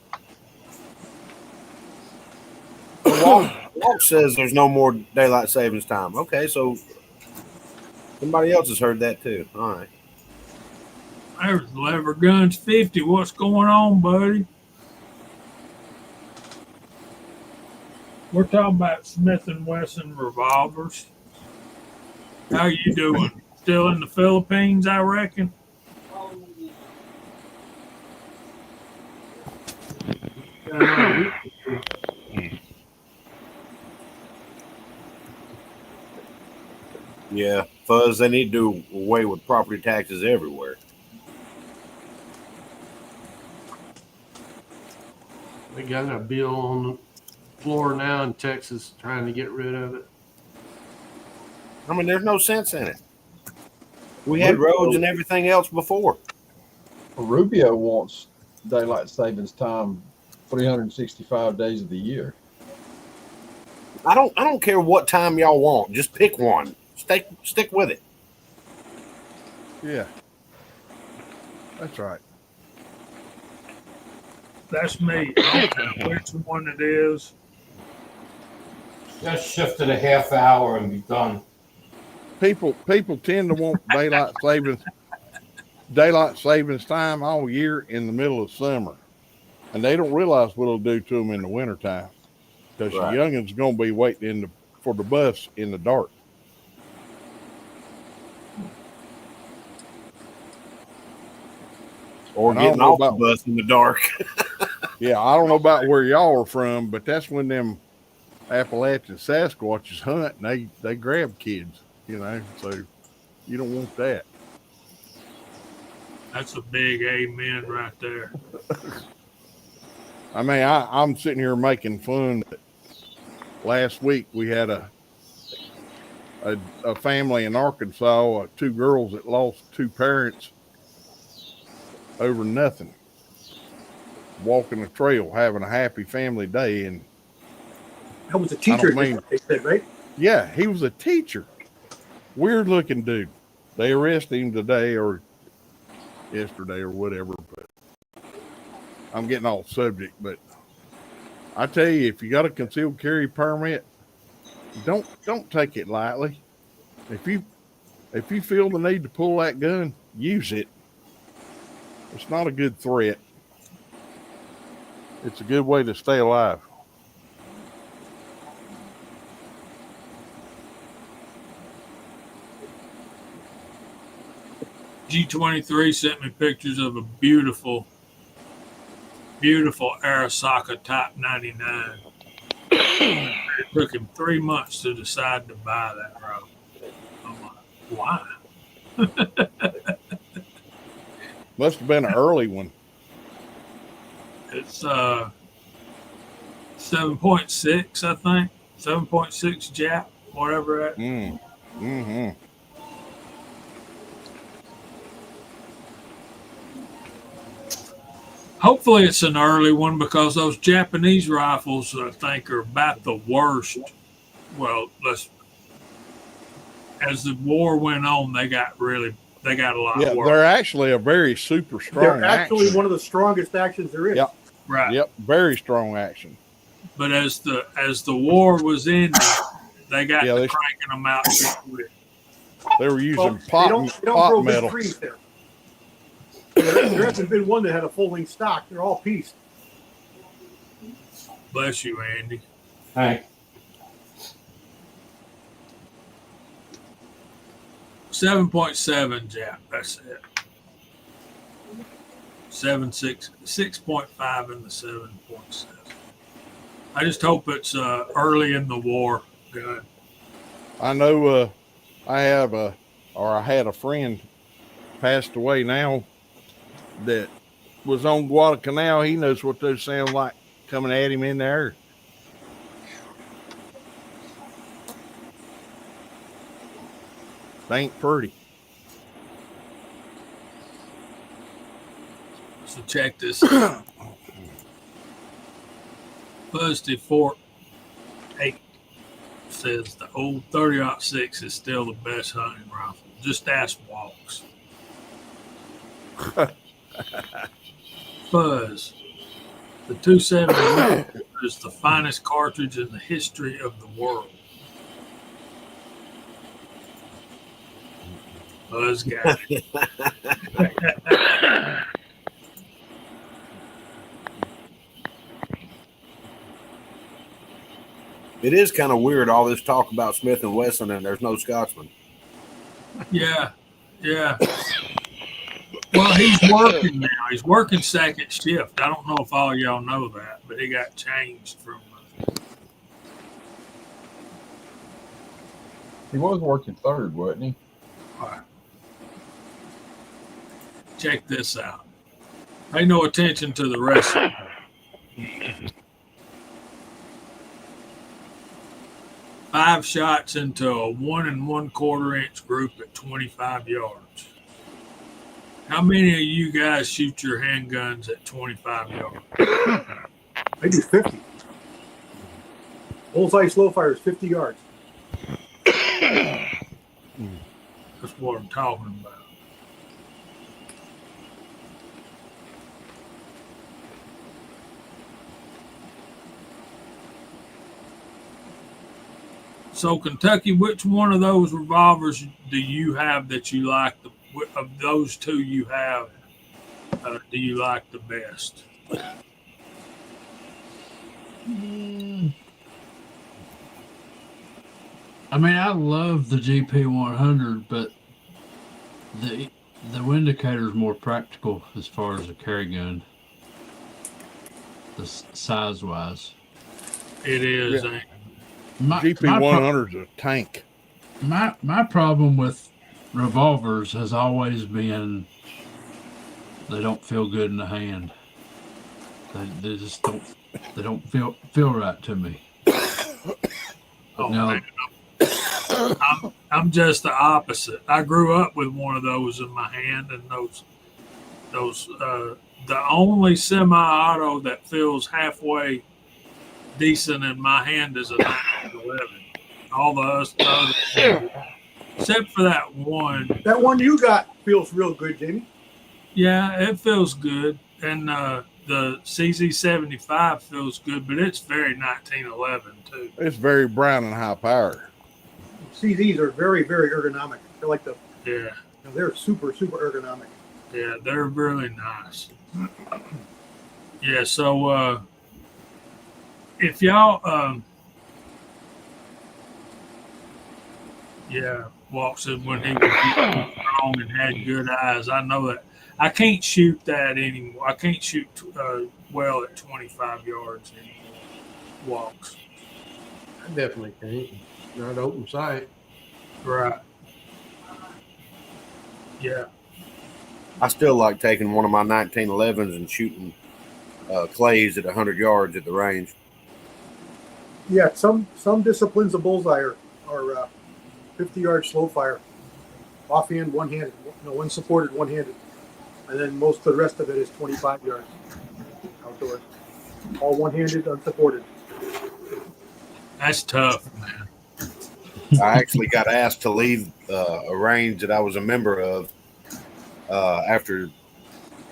Walk says there's no more daylight savings time. Okay, so somebody else has heard that too. All right. There's Lever Guns 50. What's going on, buddy? We're talking about Smith & Wesson revolvers. How you doing? Still in the Philippines, I reckon? Yeah, Fuzz, they need to do away with property taxes everywhere. They got a bill on the floor now in Texas trying to get rid of it. I mean, there's no sense in it. We had roads and everything else before. Rubio wants daylight savings time 365 days of the year. I don't care what time y'all want. Just pick one. Stick with it. Yeah. That's right. That's me. I don't know which one it is. Just shift it a half hour and be done. People tend to want daylight savings time all year in the middle of summer. And they don't realize what it'll do to them in the wintertime. Because Right. the youngins going to be waiting for the bus in the dark. Or And I don't getting know off the about- bus in the dark. Yeah, I don't know about where y'all are from, but that's when them Appalachian Sasquatches hunt and they grab kids, you know, so you don't want that. That's a big amen right there. I mean, I'm sitting here making fun. But last week we had a family in Arkansas, two girls that lost two parents over nothing. Walking the trail, having a happy family day, and That was a teacher, mean- they said, right? yeah, he was a teacher. Weird looking dude. They arrested him today or yesterday or whatever, but I'm getting off subject. But I tell you, if you got a concealed carry permit, don't take it lightly. If you feel the need to pull that gun, use it. It's not a good threat. It's a good way to stay alive. G23 sent me pictures of a beautiful, beautiful Arasaka Type 99. It took him 3 months to decide to buy that road. I'm like, why? Must have been an early one. It's 7.6, I think. 7.6 Jap, whatever that. Mm-hmm. Hopefully it's an early one because those Japanese rifles, I think, are about the worst. Well, as the war went on, they got a lot Yeah, worse. they're actually a very super strong They're actually action. one of the strongest actions there is. Yep. Right. Yep, very strong action. But as the war was ending, they got Yeah, to cranking them out too quick. They were using Well, they pot don't grow big metal. trees there. There hasn't been one that had a full-length stock. They're all pieced. Bless you, Andy. Hey, 7.7 Jap. That's it. 6.5 in the 7.7. I just hope it's early in the war. Good. I know I had a friend passed away now that was on Guadalcanal. He knows what those sound like coming at him in there. They ain't pretty. So check this out. Fuzzy Fort 8 says the old 30-06 is still the best hunting rifle. Just ask Walks. Fuzz, the 270 is the finest cartridge in the history of the world. Buzz got it. It is kind of weird, all this talk about Smith & Wesson, and there's no Scotsman. Yeah. Well, he's working now. He's working second shift. I don't know if all y'all know that, but he got changed from. He was working third, wasn't he? All right. Check this out. Pay no attention to the rest. 5 shots into a 1 1/4 inch group at 25 yards. How many of you guys shoot your handguns at 25 yards? I do 50. Bullseye slow fire is 50 yards. That's what I'm talking about. So, Kentucky, which one of those revolvers do you have that you like? Of those two you have, do you like the best? I mean, I love the GP100, but the Windicator is more practical as far as a carry gun, the size wise. It is. Yeah. My GP100 is a tank. My problem with revolvers has always been they don't feel good in the hand. They just don't feel right to me. Oh, No. man. I'm just the opposite. I grew up with one of those in my hand, and those the only semi-auto that feels halfway decent in my hand is a 1911. All the others, except for that one. That one you got feels real good, Jamie. Yeah, it feels good, and the CZ75 feels good, but it's very 1911 too. It's very brown and high power. CZs are very, very ergonomic. They're like Yeah, they're super, super ergonomic. yeah, they're really nice. Yeah. So if y'all, yeah, Walt said when he was strong and had good eyes. I know that. I can't shoot that anymore. I can't shoot well at 25 yards anymore. Walks. I definitely can't. Not open sight. Right. Yeah. I still like taking one of my 1911s and shooting clays at 100 yards at the range. Yeah, some disciplines of bullseye are 50-yard slow fire, offhand, one-handed, unsupported, one-handed, and then most of the rest of it is 25 yards outdoors, all one-handed, unsupported. That's tough, man. I actually got asked to leave a range that I was a member of after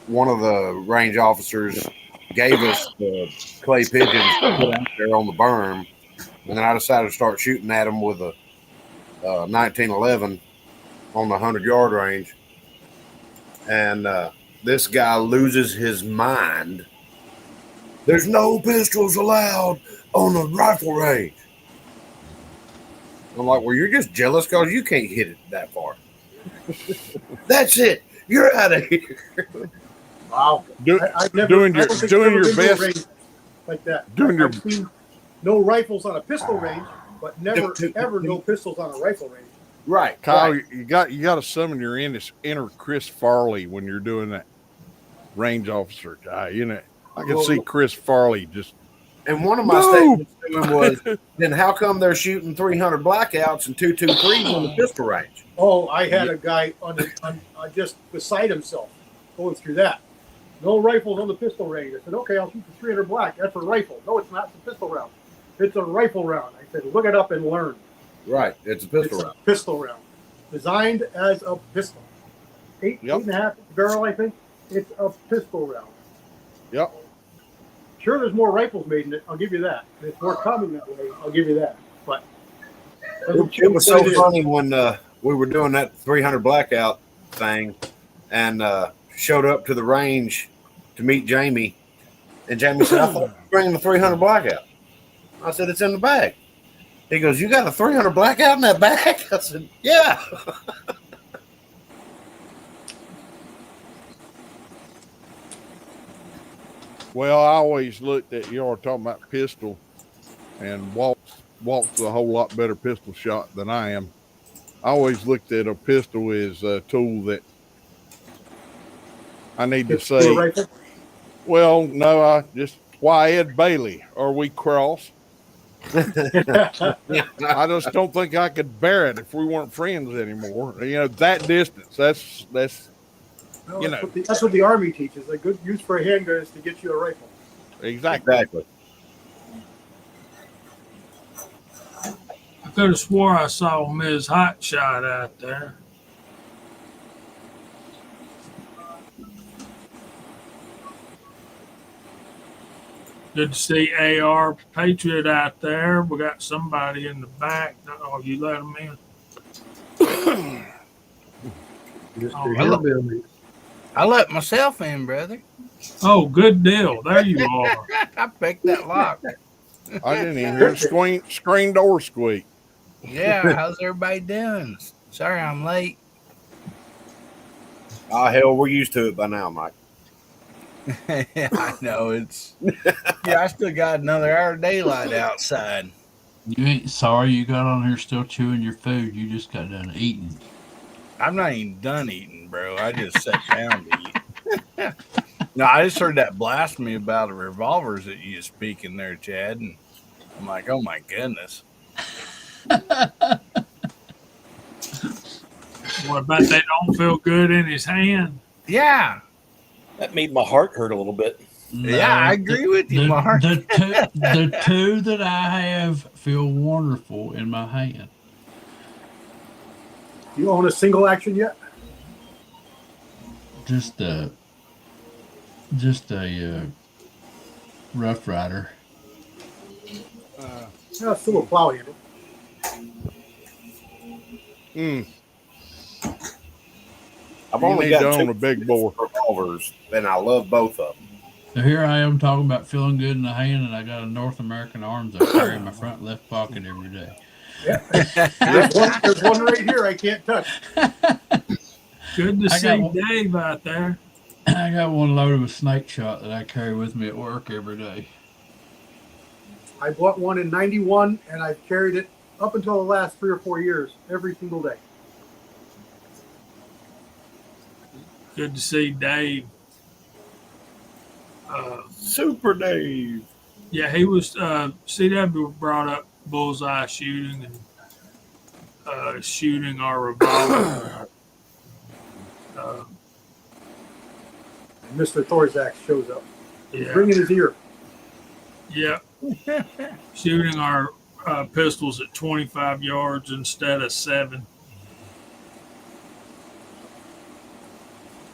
one of the range officers gave us the clay pigeons to put out there on the berm, and then I decided to start shooting at them with a 1911 on the 100-yard range, and this guy loses his mind. There's no pistols allowed on the rifle range. I'm like, well, you're just jealous because you can't hit it that far. That's it. You're out of here. Wow. I've never, doing I your don't think doing I've ever your been to a best. range like that. Doing your I've seen no rifles on a pistol range, but never ever no pistols on a rifle range. Right, Kyle, right. you got to summon your inner Chris Farley when you're doing that range officer guy. You know, I can see Chris Farley just. And one of my statements to him was, then how come they're shooting 300 blackouts and 223s on the pistol range? Oh, I had a guy on just beside himself going through that. No rifles on the pistol range. I said, okay, I'll shoot the 300 black. That's a rifle. No, it's not. It's a pistol round. It's a rifle round. I said, look it up and learn. Right, it's a pistol round. Pistol round. Designed as a pistol. Eight and a half barrel, I think. It's a pistol round. Yep. Sure, there's more rifles made in it. I'll give you that. It's more common that way. I'll give you that. But it was so funny when we were doing that 300 blackout thing and showed up to the range to meet Jamie. And Jamie said, I thought you were bringing the 300 blackout. I said, it's in the bag. He goes, you got a 300 blackout in that bag? I said, yeah. Well, I always looked at you all talking about pistol, and Walt's a whole lot better pistol shot than I am. I always looked at a pistol as a tool that I need to say. Well, no, I just why Ed Bailey? Are we cross? I just don't think I could bear it if we weren't friends anymore. You know, that distance. That's. No, you that's what the Army teaches. A good use for a handgun is to get you a rifle. Exactly. I could have swore I saw Ms. Hotshot out there. Good to see AR Patriot out there. We got somebody in the back. Oh, you let him in? I let myself in, brother. Oh, good deal. There you are. I picked that lock. I didn't even hear screen door squeak. Yeah, how's everybody doing? Sorry I'm late. Oh, hell, we're used to it by now, Mike. I know it's. Yeah, I still got another hour of daylight outside. You ain't sorry you got on here still chewing your food. You just got done eating. I'm not even done eating, bro. I just sat down to eat. No, I just heard that blasphemy about the revolvers that you speak in there, Chad, and I'm like, oh my goodness. What about they don't feel good in his hand? Yeah. That made my heart hurt a little bit. No, yeah, I agree with you, Mark. The two that I have feel wonderful in my hand. You own a single action yet? Just a Rough Rider. No, it's still a plow handle. I've only got two a big bore revolvers, and I love both of them. So here I am talking about feeling good in the hand, and I got a North American Arms I carry in my front left pocket every day. There's one right here I can't touch. Good to I see got- Dave out there. I got one loaded with snake shot that I carry with me at work every day. I bought one in '91, and I've carried it up until the last 3 or 4 years, every single day. Good to see Dave. Super Dave. Yeah, he was. CW brought up bullseye shooting and shooting our revolver. And Mr. Thorzak shows up. He's Yeah, bringing his ear. yeah, shooting our pistols at 25 yards instead of 7.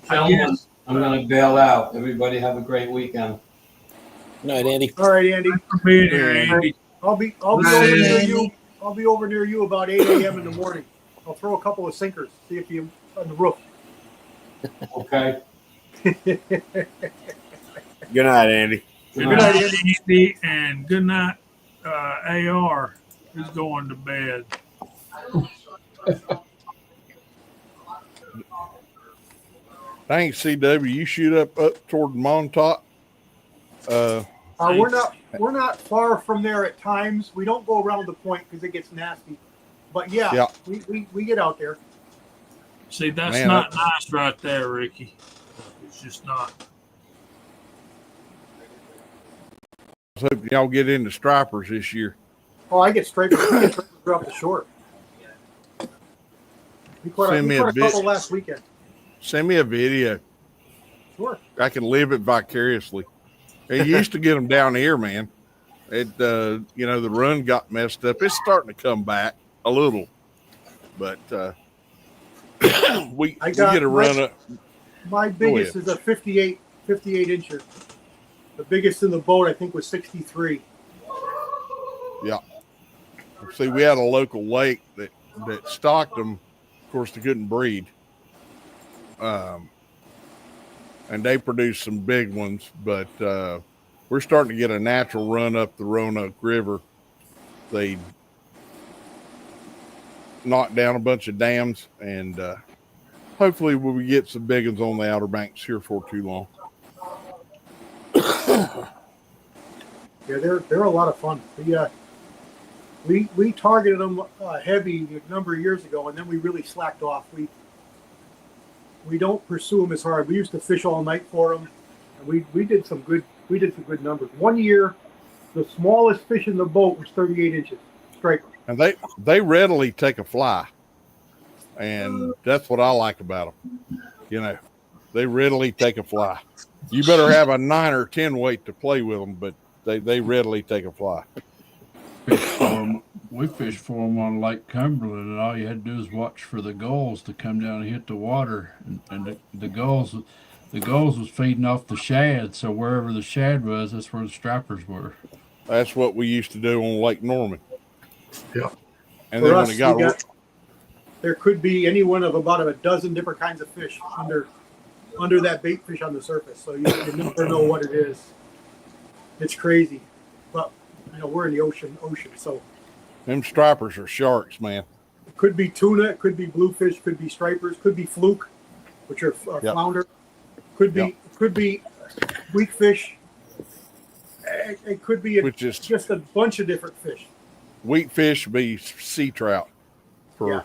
I Gentlemen, guess. I'm going to bail out. Everybody have a great weekend. Good night, Andy. All right, Andy. For being here, Andy. I'll be over near you. I'll be over near you about 8 a.m. in the morning. I'll throw a couple of sinkers. See if you on the roof. Okay. Good night, Andy. Good Good night, night, Andy, and good night, AR. Who's going to bed? Thanks, CW. You shoot up toward Montauk. We're not far from there at times. We don't go around the point because it gets nasty. But yeah. We get out there. See, that's Man, not nice right there, Ricky. It's just not. I was hoping y'all get into stripers this year. Oh, I get straight off the shore. We caught a couple last weekend. Send me a video. Sure. I can live it vicariously. They used to get them down here, man. It, the run got messed up. It's starting to come back a little, but we get a run up. My biggest is a 58 incher. The biggest in the boat, I think, was 63. Yeah. See, we had a local lake that stocked them. Of course, they couldn't breed. And they produced some big ones, but we're starting to get a natural run up the Roanoke River. They knocked down a bunch of dams, and hopefully we'll get some big ones on the Outer Banks here for too long. Yeah, they're a lot of fun. We targeted them heavy a number of years ago, and then we really slacked off. We don't pursue them as hard. We used to fish all night for them, and we did some good numbers. One year, the smallest fish in the boat was 38 inches, striper. And they readily take a fly, and that's what I like about them. They readily take a fly. You better have a 9 or 10 weight to play with them, but they readily take a fly. We fished for them on Lake Cumberland, and all you had to do is watch for the gulls to come down and hit the water, and the gulls was feeding off the shad. So wherever the shad was, that's where the stripers were. That's what we used to do on Lake Norman. Yeah. And then when it got there could be any one of about a dozen different kinds of fish under that bait fish on the surface. So you never know what it is. It's crazy, but we're in the ocean. So them stripers are sharks, man. It could be tuna, it could be bluefish, could be stripers, could be fluke, which are flounder. Could be weak fish. It could be just a bunch of different fish. Weak fish would be sea trout for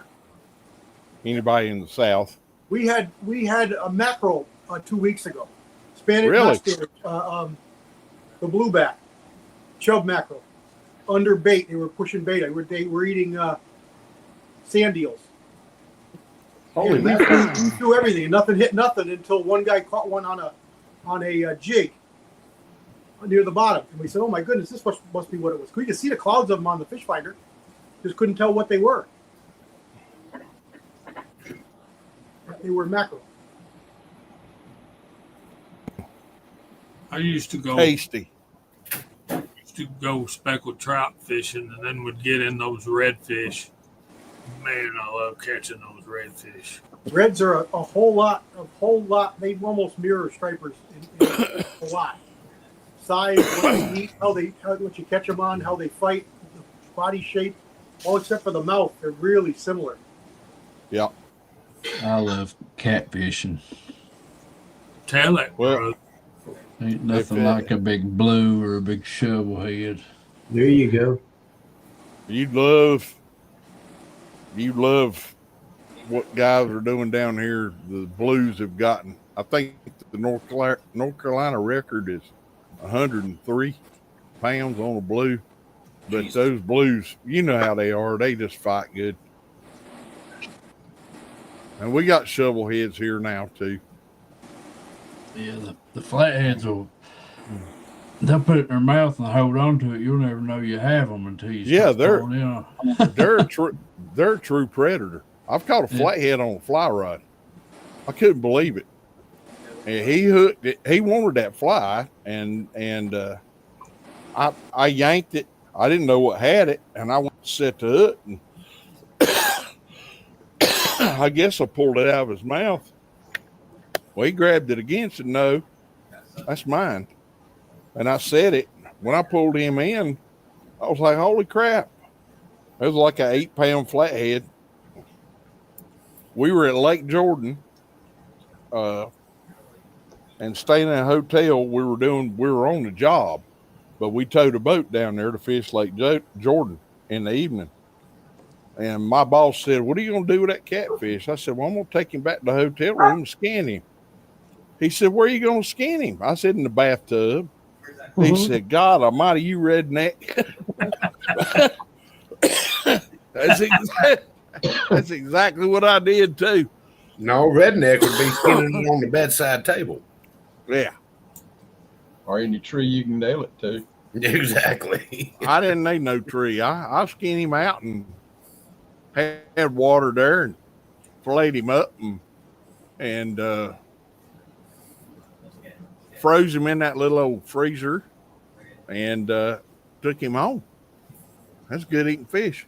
anybody in the South. We had a mackerel 2 weeks ago. Spanish, really? The blueback, chub mackerel, under bait. They were pushing bait. They were eating sand eels. Holy we threw everything, and nothing hit nothing until one guy caught one on a jig near the bottom. And we said, "Oh my goodness, this must be what it was." We could see the clouds of them on the fish finder, just couldn't tell what they were. They were mackerel. I used to go tasty. Used to go speckled trout fishing, and then would get in those redfish. Man, I love catching those redfish. Reds are a whole lot. They almost mirror stripers in a lot. size, what they eat, what you catch them on, how they fight, the body shape, all except for the mouth. They're really similar. Yeah. I love catfishing. Tell it, Well, bro. Ain't nothing like a big blue or a big shovel head. There you go. you love what guys are doing down here. The Blues have gotten. I think the North Carolina record is 103 pounds on a blue. But Jeez. those Blues, you know how they are. They just fight good. And we got shovel heads here now too. Yeah, the flatheads they'll put it in their mouth and hold on to it. You'll never know you have them until you start pulling in. they're a true predator. I've caught a flathead on a fly rod. I couldn't believe it. And he hooked it. He wanted that fly, and I yanked it. I didn't know what had it, and I went to set the hook, and I guess I pulled it out of his mouth. Well, he grabbed it again and said, "No, that's mine." And I said it. When I pulled him in, I was like, "Holy crap!" It was like an 8-pound flathead. We were at Lake Jordan, and staying in a hotel. We were on the job, but we towed a boat down there to fish Lake Jordan in the evening. And my boss said, "What are you going to do with that catfish?" I said, "Well, I'm going to take him back to the hotel room and scan him." He said, "Where are you going to scan him?" I said, "In the bathtub." He said, "God almighty, you redneck." That's exactly what I did too. No, redneck would be skinning it on the bedside table. Yeah. Or any tree you can nail it to. Exactly. I didn't need no tree. I skinned him out and had water there and filleted him up and froze him in that little old freezer and took him home. That's good eating fish.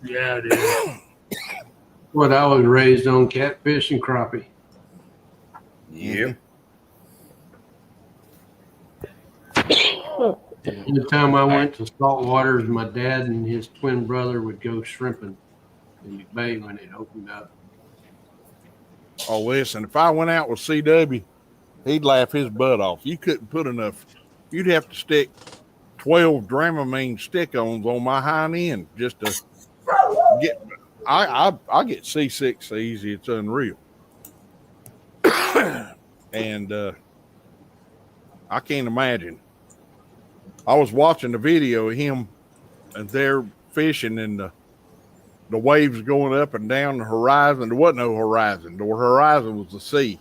Yeah, it is. What I was raised on, catfish and crappie. Yep. The time I went to salt waters, my dad and his twin brother would go shrimping in the bay when it opened up. Oh, listen, if I went out with CW, he'd laugh his butt off. You couldn't put enough. You'd have to stick 12 Dramamine stick-ons on my hind end just to get. I get seasick easy. It's unreal. And I can't imagine. I was watching the video of him, and they're fishing, and the waves going up and down the horizon. There wasn't no horizon. The horizon was the sea.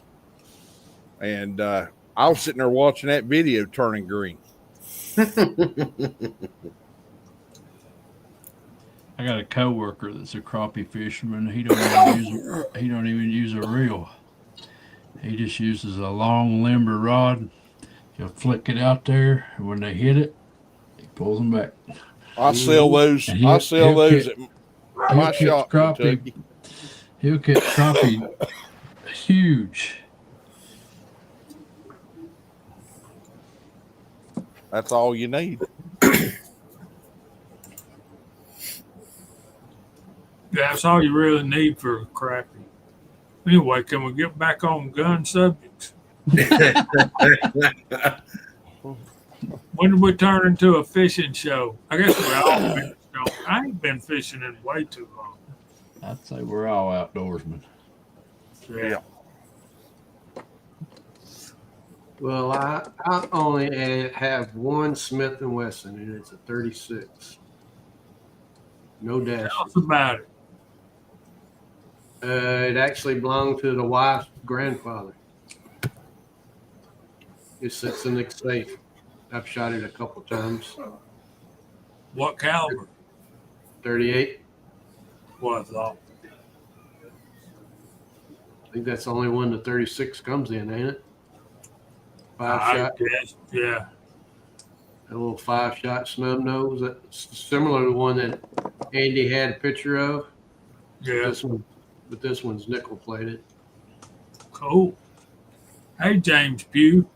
And I was sitting there watching that video turning green. I got a coworker that's a crappie fisherman. He don't even use a reel. He just uses a long limber rod. He'll flick it out there, and when they hit it, he pulls them back. I sell those. At my shop. Crappie. He'll catch crappie huge. That's all you need. That's all you really need for crappie. Anyway, can we get back on gun subjects? When did we turn into a fishing show? I guess we're all fishing. I ain't been fishing in way too long. I'd say we're all outdoorsmen. Yeah. Well, I only have one Smith & Wesson, and it's a 36. No dash. Tell us about it. It actually belonged to the wife's grandfather. It sits in the safe. I've shot it a couple times. What caliber? 38. What I thought. I think that's the only one the 36 comes in, ain't it? I Shot. guess, yeah. A little 5-shot snub nose. That's similar to the one that Andy had a picture of. Yeah. But this one's nickel plated. Cool. Hey, James Pugh.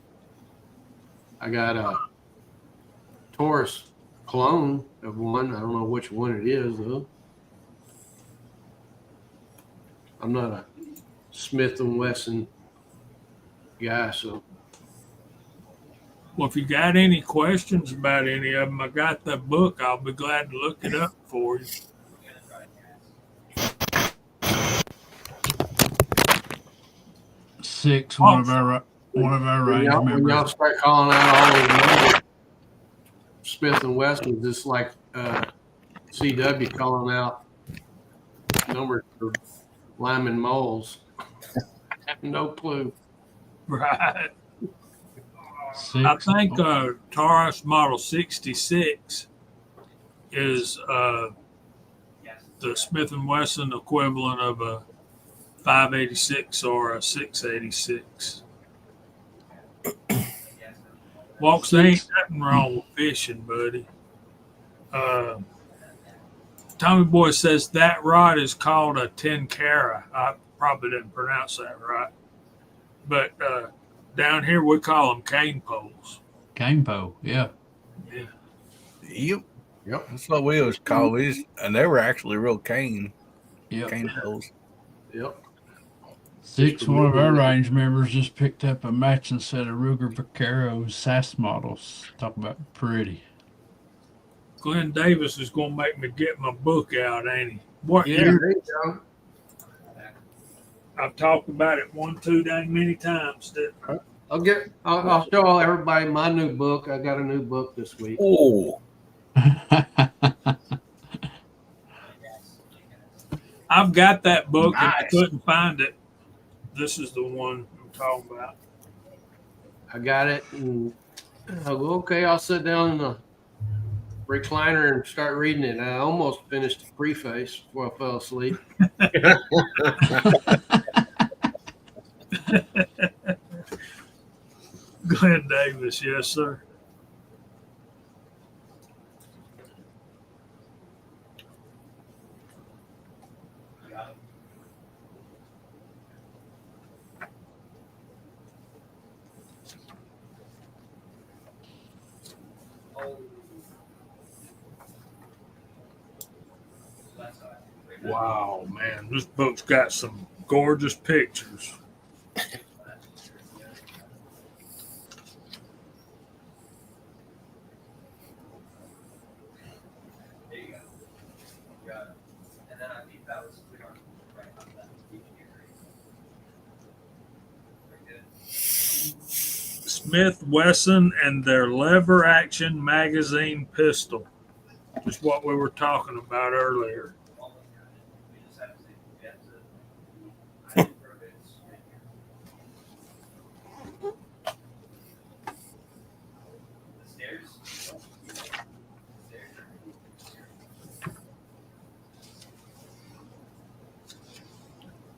I got a Taurus clone of one. I don't know which one it is though. I'm not a Smith and Wesson guy, so Well, if you got any questions about any of them, I got the book. I'll be glad to look it up for you. Six, one of our range when members. y'all start calling out all those numbers, Smith and Wesson, just like CW calling out numbers for Lyman moles. No clue. Right. Six. I think Taurus Model 66 is the Smith & Wesson equivalent of a 586 or a 686. Walks, there ain't nothing wrong with fishing, buddy. Tommy Boy says that rod is called a tenkara. I probably didn't pronounce that right. But down here we call them cane poles. Cane pole, yeah. Yep. That's what we always call these, and they were actually real cane poles. Yep. Six, one of our range members just picked up a matching set of Ruger Vaquero SAS models. Talk about pretty. Glenn Davis is going to make me get my book out, ain't he? What Yeah, year? there you go. I've talked about it one too dang many times. I'll show everybody my new book. I got a new book this week. Oh, I've got that book and I Nice. couldn't find it. This is the one I'm talking about. I got it, and I go, okay, I'll sit down in the recliner and start reading it. I almost finished the preface before I fell asleep. Glenn Davis, yes, sir. Wow, man, this book's got some gorgeous pictures. Smith Wesson and their lever action magazine pistol. Just what we were talking about earlier.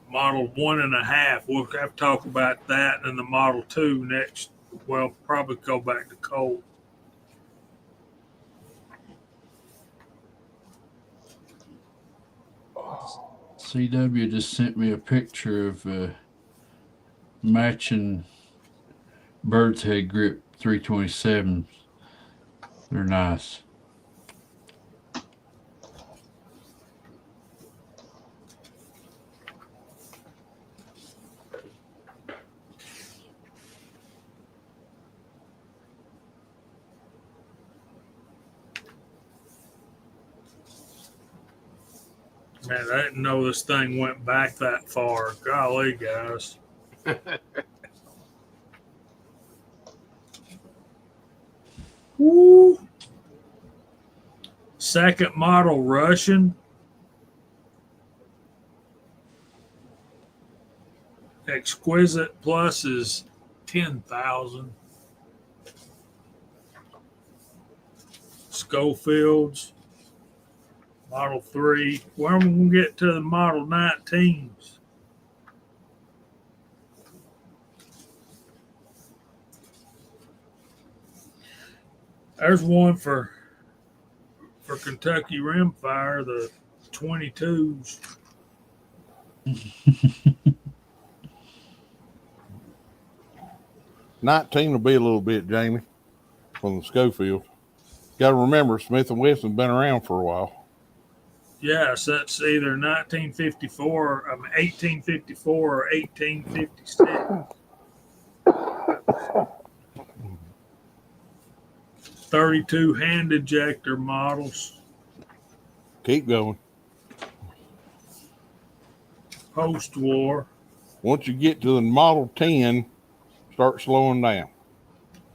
Model 1.5. We'll have to talk about that and the Model 2 next. Well, probably go back to Colt. CW just sent me a picture of matching bird's head grip 327s. They're nice. Man, I didn't know this thing went back that far. Golly, guys. Woo. Second model Russian. Exquisite Plus is 10,000. Schofield's Model 3. Where am I going to get to the Model 19s? There's one for Kentucky Rimfire, the 22s. 19 will be a little bit, Jamie. from the Schofield. Got to remember, Smith & Wesson's been around for a while. Yes, that's either 1854 or 1856. 32 hand ejector models. Keep going. Post-war. Once you get to the Model 10, start slowing down.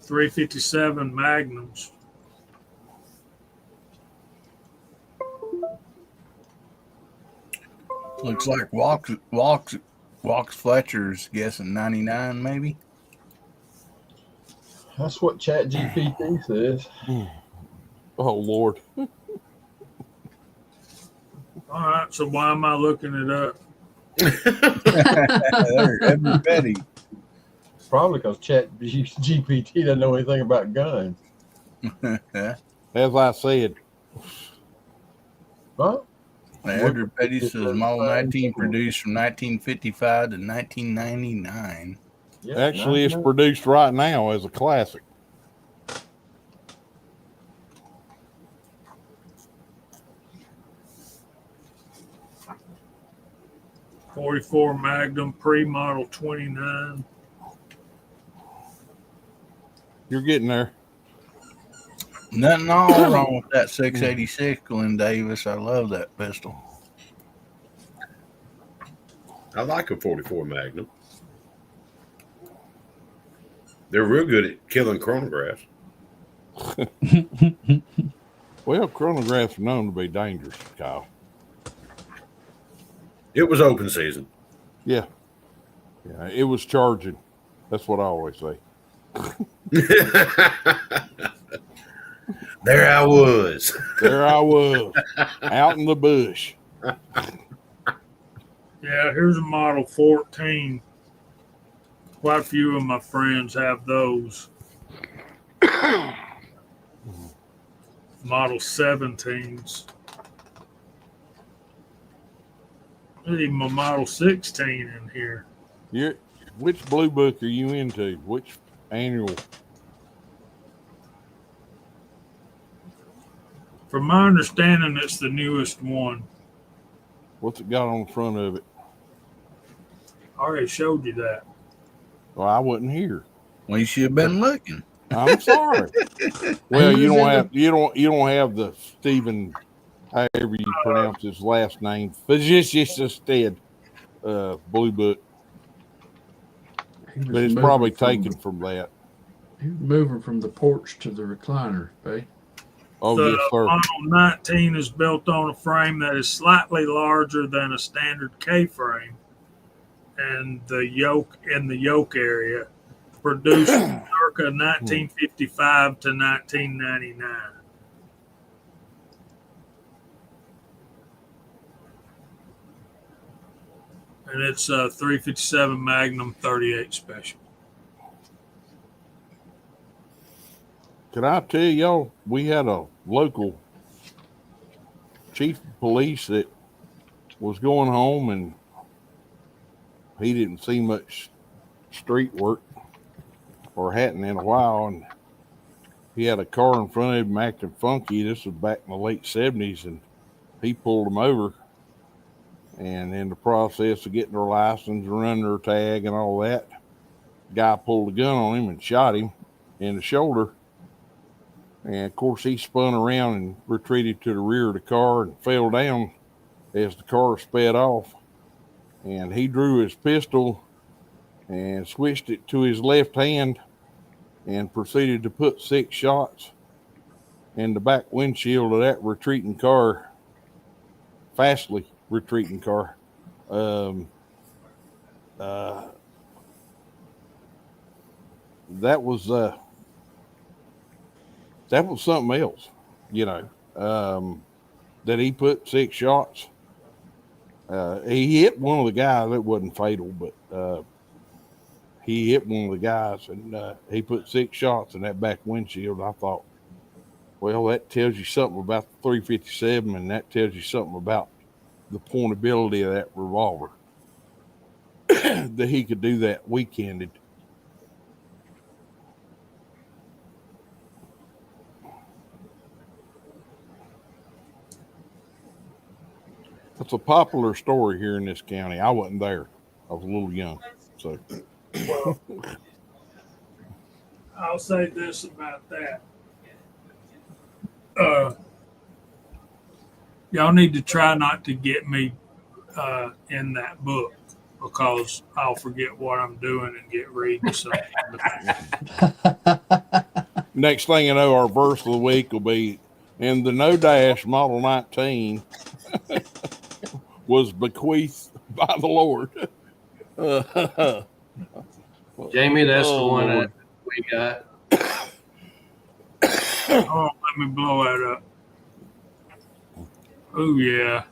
357 Magnums. Looks like Walks Fletcher's guessing 99, maybe. That's what Chat GPT says. Oh, Lord. All right, so why am I looking it up? Everybody. Probably because Chat GPT doesn't know anything about guns. As I said, Huh? Andrew Petty says Model 19 produced from 1955 to 1999. Yeah, actually, it's produced right now as a classic. .44 Magnum pre-model 29. You're getting there. Nothing all wrong with that 686, Glenn Davis. I love that pistol. I like a 44 Magnum. They're real good at killing chronographs. Well, chronographs are known to be dangerous, Kyle. It was open season. Yeah, it was charging. That's what I always say. There I was. There I was, out in the bush. Yeah, here's a model 14. Quite a few of my friends have those. Model 17s. There's even a Model 16 in here. Which blue book are you into? Which annual? From my understanding, it's the newest one. What's it got on the front of it? I already showed you that. Well, I wasn't here. Well, you should have been looking. I'm sorry. Well, you don't have the Stephen, however you pronounce his last name. Instead, blue book. But it's probably taken from that. He was moving from the porch to the recliner, babe. Oh, The yes, sir. Model 19 is built on a frame that is slightly larger than a standard K-frame, and the yoke area, produced circa 1955 to 1999. And it's a 357 Magnum 38 Special. Can I tell y'all, we had a local chief of police that was going home and he didn't see much street work or hadn't in a while. And he had a car in front of him acting funky. This was back in the late 70s, and he pulled him over. And in the process of getting their license, running their tag and all that, the guy pulled a gun on him and shot him in the shoulder. And of course, he spun around and retreated to the rear of the car and fell down as the car sped off. And he drew his pistol and switched it to his left hand and proceeded to put 6 shots in the back windshield of that retreating car, fastly retreating car. That was something else, that he put 6 shots. He hit one of the guys. That wasn't fatal, but he hit one of the guys, and he put 6 shots in that back windshield. I thought, well, that tells you something about the 357, and that tells you something about the pointability of that revolver. That he could do that weekended. That's a popular story here in this county. I wasn't there. I was a little young. So Well, I'll say this about that. Y'all need to try not to get me in that book because I'll forget what I'm doing and get reading something. next thing you know, our verse of the week will be, and the no dash Model 19 was bequeathed by the Lord. Jamie, that's the Oh, one that Lord. we got. Oh, let me blow that up. Oh, yeah.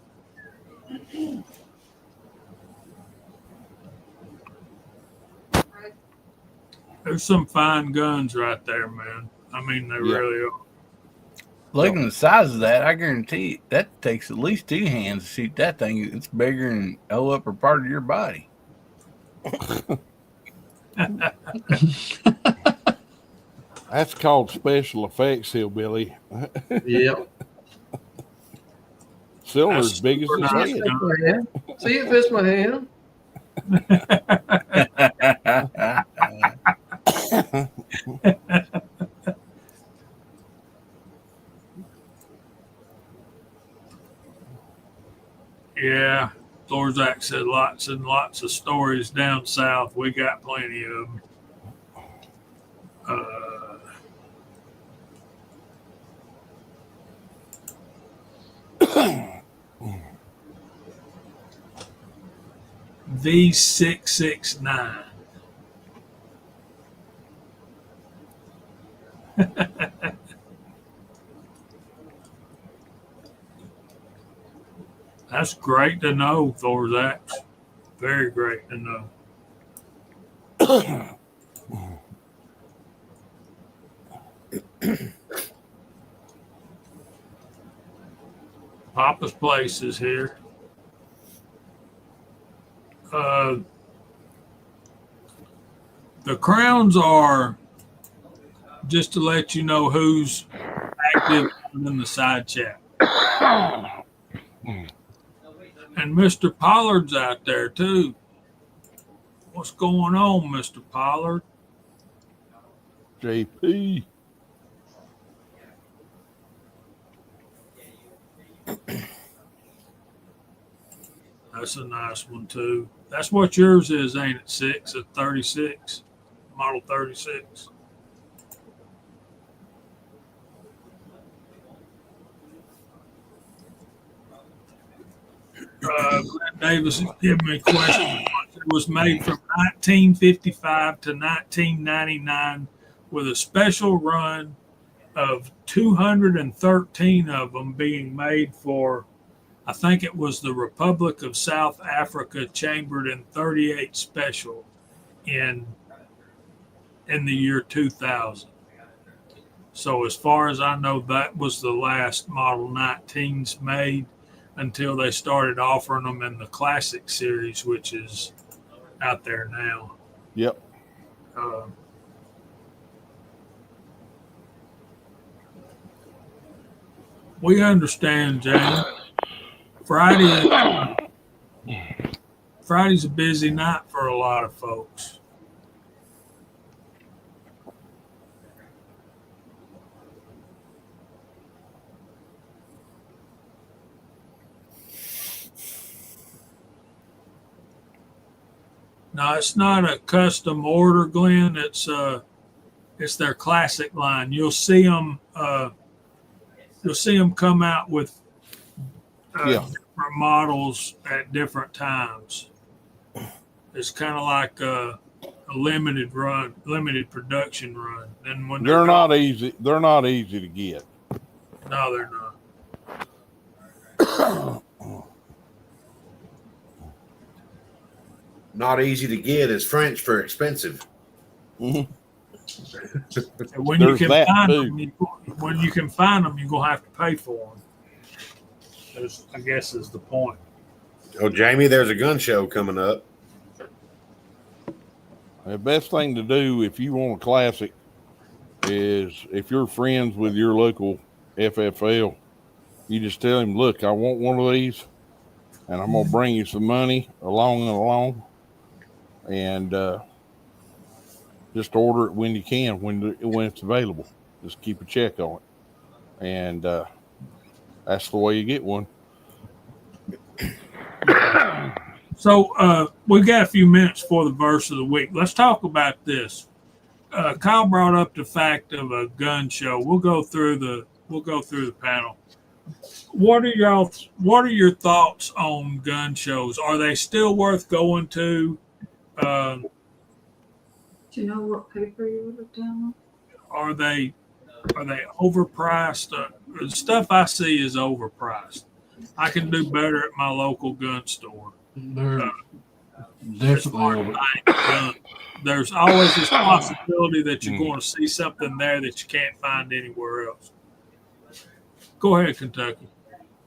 There's some fine guns right there, man. I mean, they Yeah. really are. Looking at the size of that, I guarantee you, that takes at least 2 hands to shoot that thing. It's bigger than the upper part of your body. That's called special effects, hillbilly. Yep. Cylinder's That's big as super his nice head. gun. My hand. See if it's my hand. Yeah. Thorzak said lots and lots of stories down south. We got plenty of them. V669. That's great to know, Thorzak. Very great to know. Papa's Place is here. The crowns are just to let you know who's active in the side chat. And Mr. Pollard's out there too. What's going on, Mr. Pollard? JP. That's a nice one too. That's what yours is, ain't it? 6 at 36, model 36. Glenn Davis gave me a question. It was made from 1955 to 1999 with a special run of 213 of them being made for, I think it was the Republic of South Africa, chambered in 38 special in the year 2000. So as far as I know, that was the last Model 19s made until they started offering them in the Classic series, which is out there now. Yep. We understand, James. Friday's a busy night for a lot of folks. No, it's not a custom order, Glenn. It's their classic line. You'll see them come out with different models at different times. It's kind of like a limited production run. And when They're not easy to get. No, they're not. Not easy to get is French for expensive. Mm-hmm. When you can find them, you're gonna have to pay for them. I guess is the point. Oh, Jamie, there's a gun show coming up. The best thing to do if you want a classic is if you're friends with your local FFL, you just tell him, look, I want one of these. and I'm gonna bring you some money along, and just order it when you can, when it's available. Just keep a check on it, and that's the way you get one. So we got a few minutes for the verse of the week. Let's talk about this. Kyle brought up the fact of a gun show. We'll go through the panel. What are your thoughts on gun shows? Are they still worth going to? Do you know what paper you wrote down? Are they overpriced? The stuff I see is overpriced. I can do better at my local gun store. They're As far definitely as buying guns, there's always this possibility that you're going to see something there that you can't find anywhere else. Go ahead, Kentucky.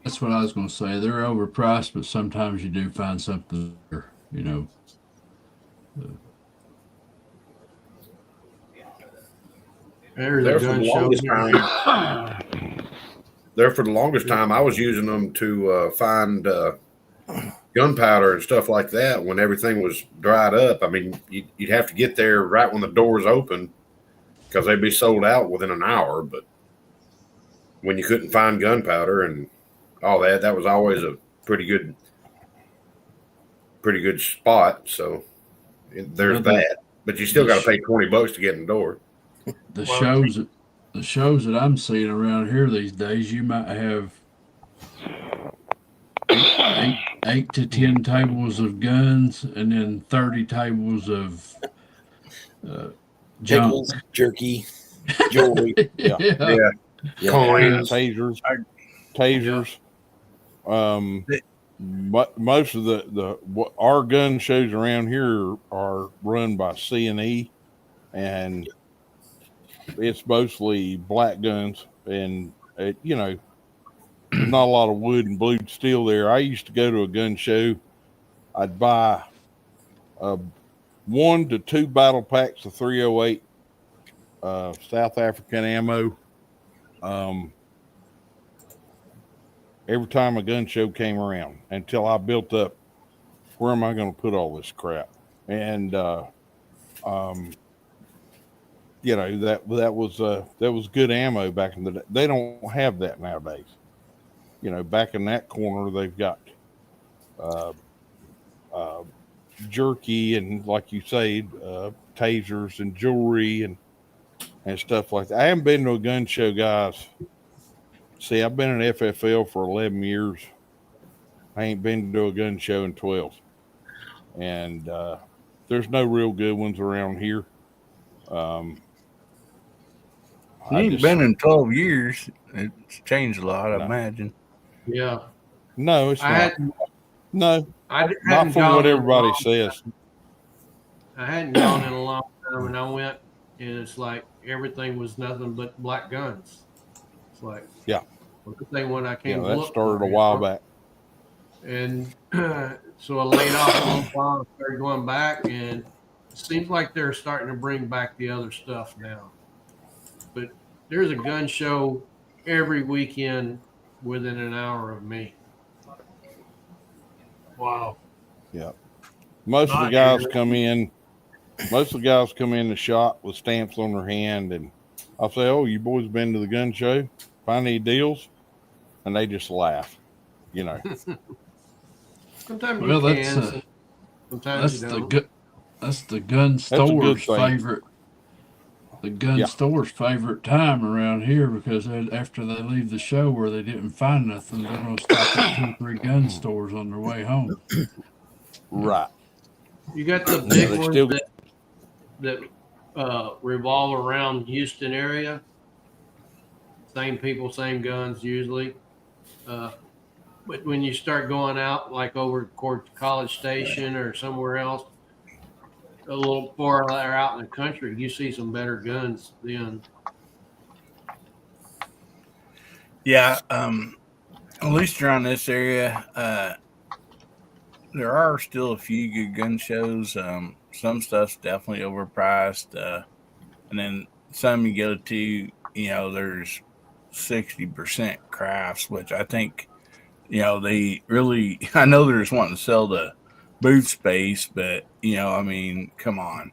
That's what I was going to say. They're overpriced, but sometimes you do find something there, you know. There's There a for the gun show. longest time. There for the longest time, I was using them to find gunpowder and stuff like that when everything was dried up. I mean, you'd have to get there right when the doors open because they'd be sold out within an hour. But when you couldn't find gunpowder and all that, that was always a pretty good spot. So there's that. But you still got to pay $20 to get in the door. The shows that I'm seeing around here these days, you might have eight to 10 tables of guns and then 30 tables of junk. Pickles, jerky, jewelry. Yeah. Coins, tasers. But most of what our gun shows around here are run by C&E, and it's mostly black guns, and there's not a lot of wood and blued steel there. I used to go to a gun show. I'd buy 1 to 2 battle packs of 308 South African ammo. Every time a gun show came around, until I built up, where am I going to put all this crap? And that was good ammo back in the day. They don't have that nowadays. Back in that corner, they've got jerky and, like you say, tasers and jewelry and stuff like that. I haven't been to a gun show, guys. See, I've been in FFL for 11 years. I ain't been to a gun show in 12. And there's no real good ones around here. You ain't been in 12 years. It's changed a lot, I imagine. Yeah. No, it's not. Not hadn't from gone what in a everybody long says. I hadn't gone in a long time, and I went, and it's like everything was nothing but black guns. It's like, Yeah. Well, good thing when I came. That started a while back. And so I laid off a little while and started going back, and it seems like they're starting to bring back the other stuff now. But there's a gun show every weekend within an hour of me. Wow. Yeah. Most of the guys come in the shop with stamps on their hand, and I'll say, "Oh, you boys been to the gun show? Find any deals?" And they just laugh, Sometimes Well, you can. Sometimes you don't. That's the gun store's favorite. The gun store's favorite time around here, because after they leave the show where they didn't find nothing, they're going to stop at 2 or 3 gun stores on their way home. Right. You got the big ones that revolve around Houston area. Same people, same guns usually. But when you start going out, like over toward College Station or somewhere else, a little farther out in the country, you see some better guns then. Yeah, at least around this area, there are still a few good gun shows. Some stuff's definitely overpriced, and then some you go to, there's 60% crafts, which I think they really, I know they're just wanting to sell the booth space, but, I mean, come on.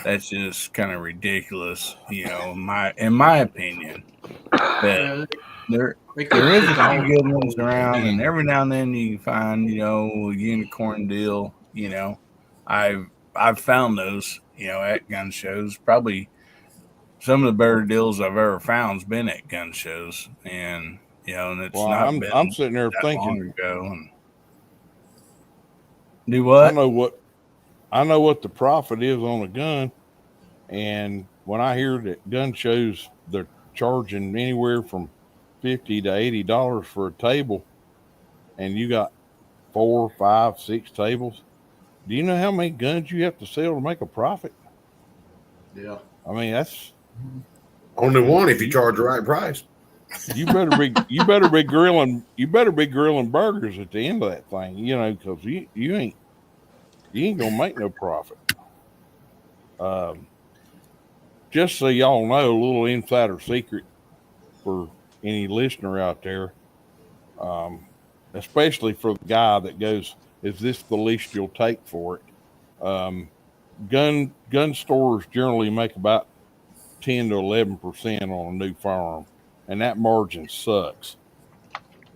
That's just kind of ridiculous, in my opinion. But Yeah, there they could there is put a the few whole good ones around, and every now and then you can find, a unicorn deal. I've found those, at gun shows. Probably some of the better deals I've ever found has been at gun shows, and it's Well, not I'm been sitting there that long thinking, ago. And do I what? know what I know what the profit is on a gun, and when I hear that gun shows they're charging anywhere from $50 to $80 for a table, and you got 4, 5, 6 tables, do you know how many guns you have to sell to make a profit? Yeah. I mean, that's Only one if you you, charge the right price. you better be grilling burgers at the end of that thing, because you ain't gonna make no profit. Um, just so y'all know, a little insider secret for any listener out there, um, especially for the guy that goes, "Is this the least you'll take for it?" Gun stores generally make about 10 to 11% on a new firearm, and that margin sucks.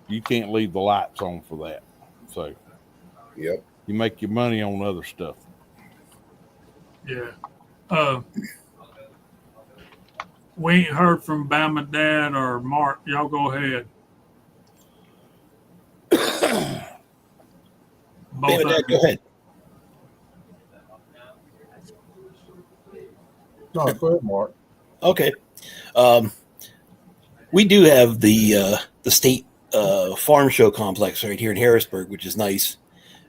You can't leave the lights on for that. So Yep. you make your money on other stuff. Yeah. We ain't heard from Bama Dad or Mark. Y'all go ahead. Both David, of Dad, you. go ahead. No, go ahead, Mark. Okay. We do have the state farm show complex right here in Harrisburg, which is nice,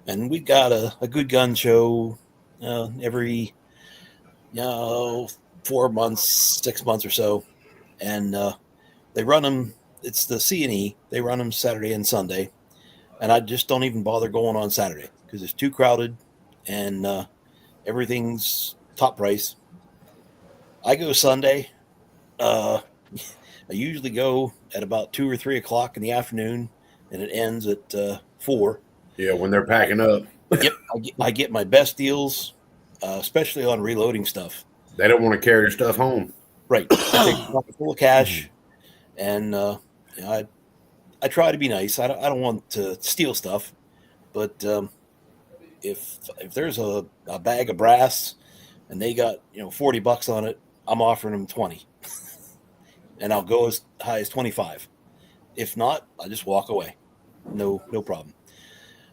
and we've got a good gun show every 4 months, 6 months or so, and they run them. It's the C&E. They run them Saturday and Sunday, and I just don't even bother going on Saturday because it's too crowded, and everything's top price. I go Sunday. I usually go at about 2 or 3 o'clock in the afternoon, and it ends at 4. Yeah, when they're packing up, Yep, I get my best deals, especially on reloading stuff. they don't want to carry your stuff home. Right, I take a pocket full of cash, and I try to be nice. I don't want to steal stuff, but if there's a bag of brass and they got $40 on it, I'm offering them 20, and I'll go as high as 25. If not, I just walk away. No problem.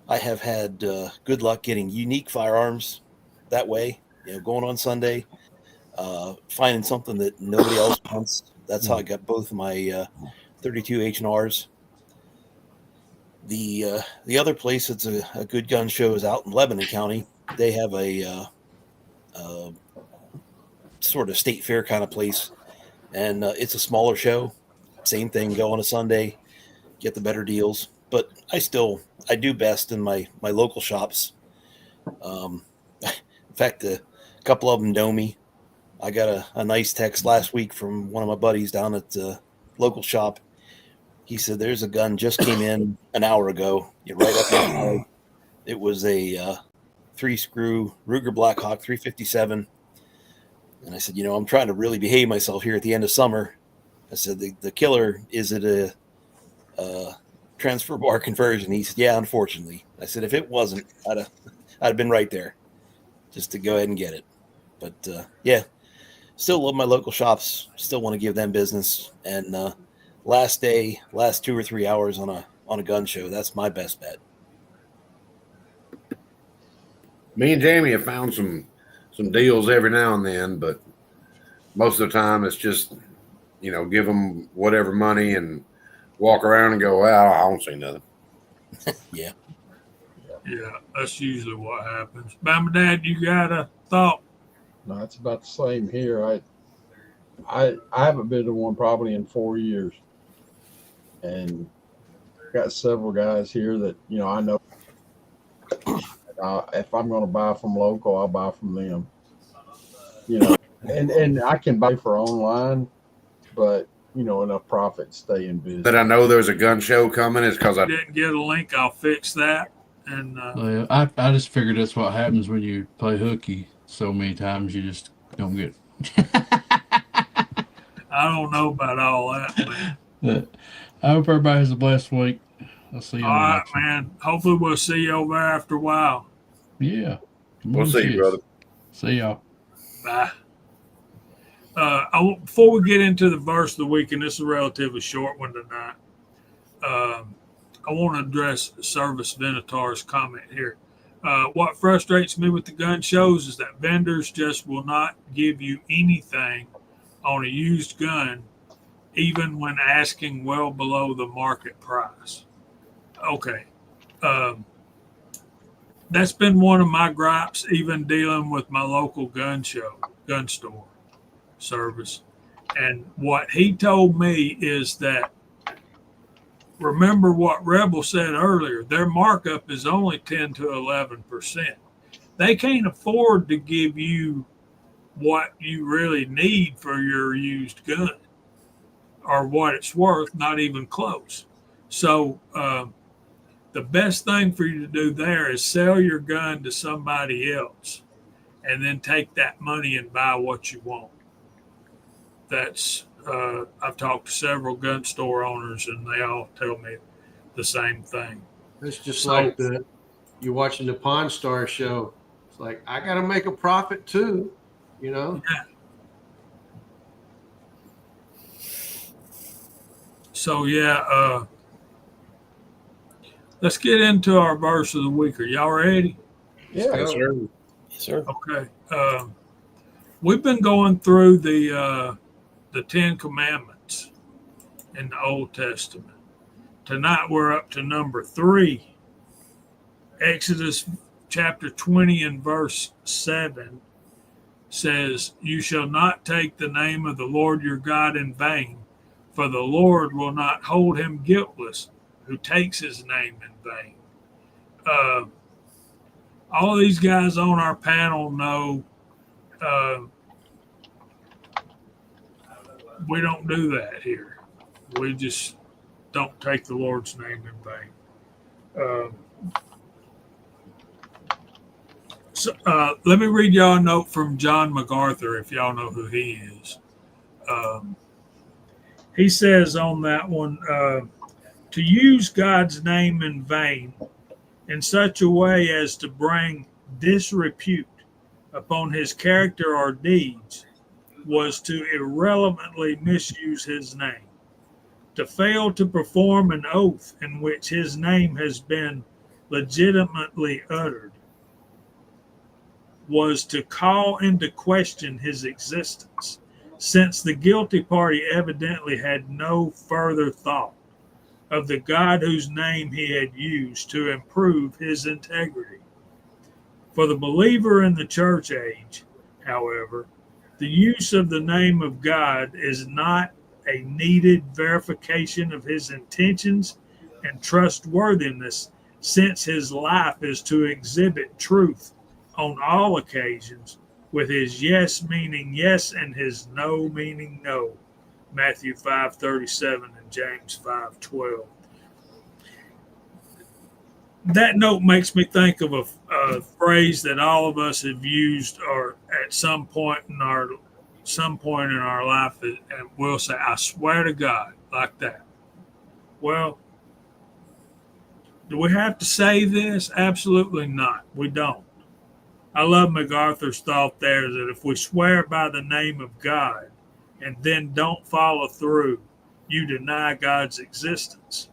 I have had good luck getting unique firearms that way. Going on Sunday, finding something that nobody else wants. That's how I got both of my 32 H&Rs. The other place that's a good gun show is out in Lebanon County. They have a sort of state fair kind of place, and it's a smaller show. Same thing, go on a Sunday, get the better deals. But I do best in my local shops. In fact, a couple of them know me. I got a nice text last week from one of my buddies down at the local shop. He said, "There's a gun just came in an hour ago. You're right up your alley." It was a 3-screw Ruger Blackhawk 357. And I said, I'm trying to really behave myself here at the end of summer. I said, the killer, is it a transfer bar conversion? He said, "Yeah, unfortunately." I said, "If it wasn't, I'd have been right there just to go ahead and get it." But yeah, still love my local shops. Still want to give them business. And last 2 or 3 hours on a gun show, that's my best bet. Me and Jamie have found some deals every now and then, but most of the time it's just give them whatever money and walk around and go, "Well, I don't see nothing." Yeah. Yeah, that's usually what happens. Bama Dad, you got a thought? No, it's about the same here. I haven't been to one probably in 4 years, and got several guys here that I know. If I'm going to buy from local, I'll buy from them. And I can buy for online, but enough profit, stay in business. That I know there's a gun show coming is because I Didn't get a link. I'll fix that. And Well, I just figured that's what happens when you play hooky so many times. You just don't get. I don't know about all that, man. But I hope everybody has a blessed week. I'll see you All on the right, next one. man. Hopefully we'll see you over there after a while. Yeah. Come we'll on, see you, us. brother. See y'all. Bye. Before we get into the verse of the week, and this is a relatively short one tonight, I want to address Service Venator's comment here. What frustrates me with the gun shows is that vendors just will not give you anything on a used gun, even when asking well below the market price. Okay. That's been one of my gripes, even dealing with my local gun store service. And what he told me is that, remember what Rebel said earlier, their markup is only 10 to 11%. They can't afford to give you what you really need for your used gun or what it's worth, not even close. So the best thing for you to do there is sell your gun to somebody else and then take that money and buy what you want. That's I've talked to several gun store owners and they all tell me the same thing. It's just So- like you're watching the Pawn Star show. It's like, I got to make a profit too, Yeah. So let's get into our verse of the week. Are y'all ready? Yeah. Yes, sir. Yes, sir. Okay. We've been going through the 10 Commandments in the Old Testament. Tonight we're up to number 3. Exodus chapter 20 and verse 7 says, "You shall not take the name of the Lord your God in vain, for the Lord will not hold him guiltless who takes his name in vain." All of these guys on our panel know we don't do that here. We just don't take the Lord's name in vain. So let me read y'all a note from John MacArthur, if y'all know who he is. He says on that one, to use God's name in vain in such a way as to bring disrepute upon his character or deeds was to irrelevantly misuse his name. To fail to perform an oath in which his name has been legitimately uttered was to call into question his existence, since the guilty party evidently had no further thought of the God whose name he had used to improve his integrity. For the believer in the church age, however, the use of the name of God is not a needed verification of his intentions and trustworthiness, since his life is to exhibit truth on all occasions, with his yes meaning yes and his no meaning no. Matthew 5:37 and James 5:12. That note makes me think of a phrase that all of us have used or at some point in our life, and we'll say, "I swear to God," like that. Well, do we have to say this? Absolutely not. We don't. I love MacArthur's thought there that if we swear by the name of God and then don't follow through, you deny God's existence.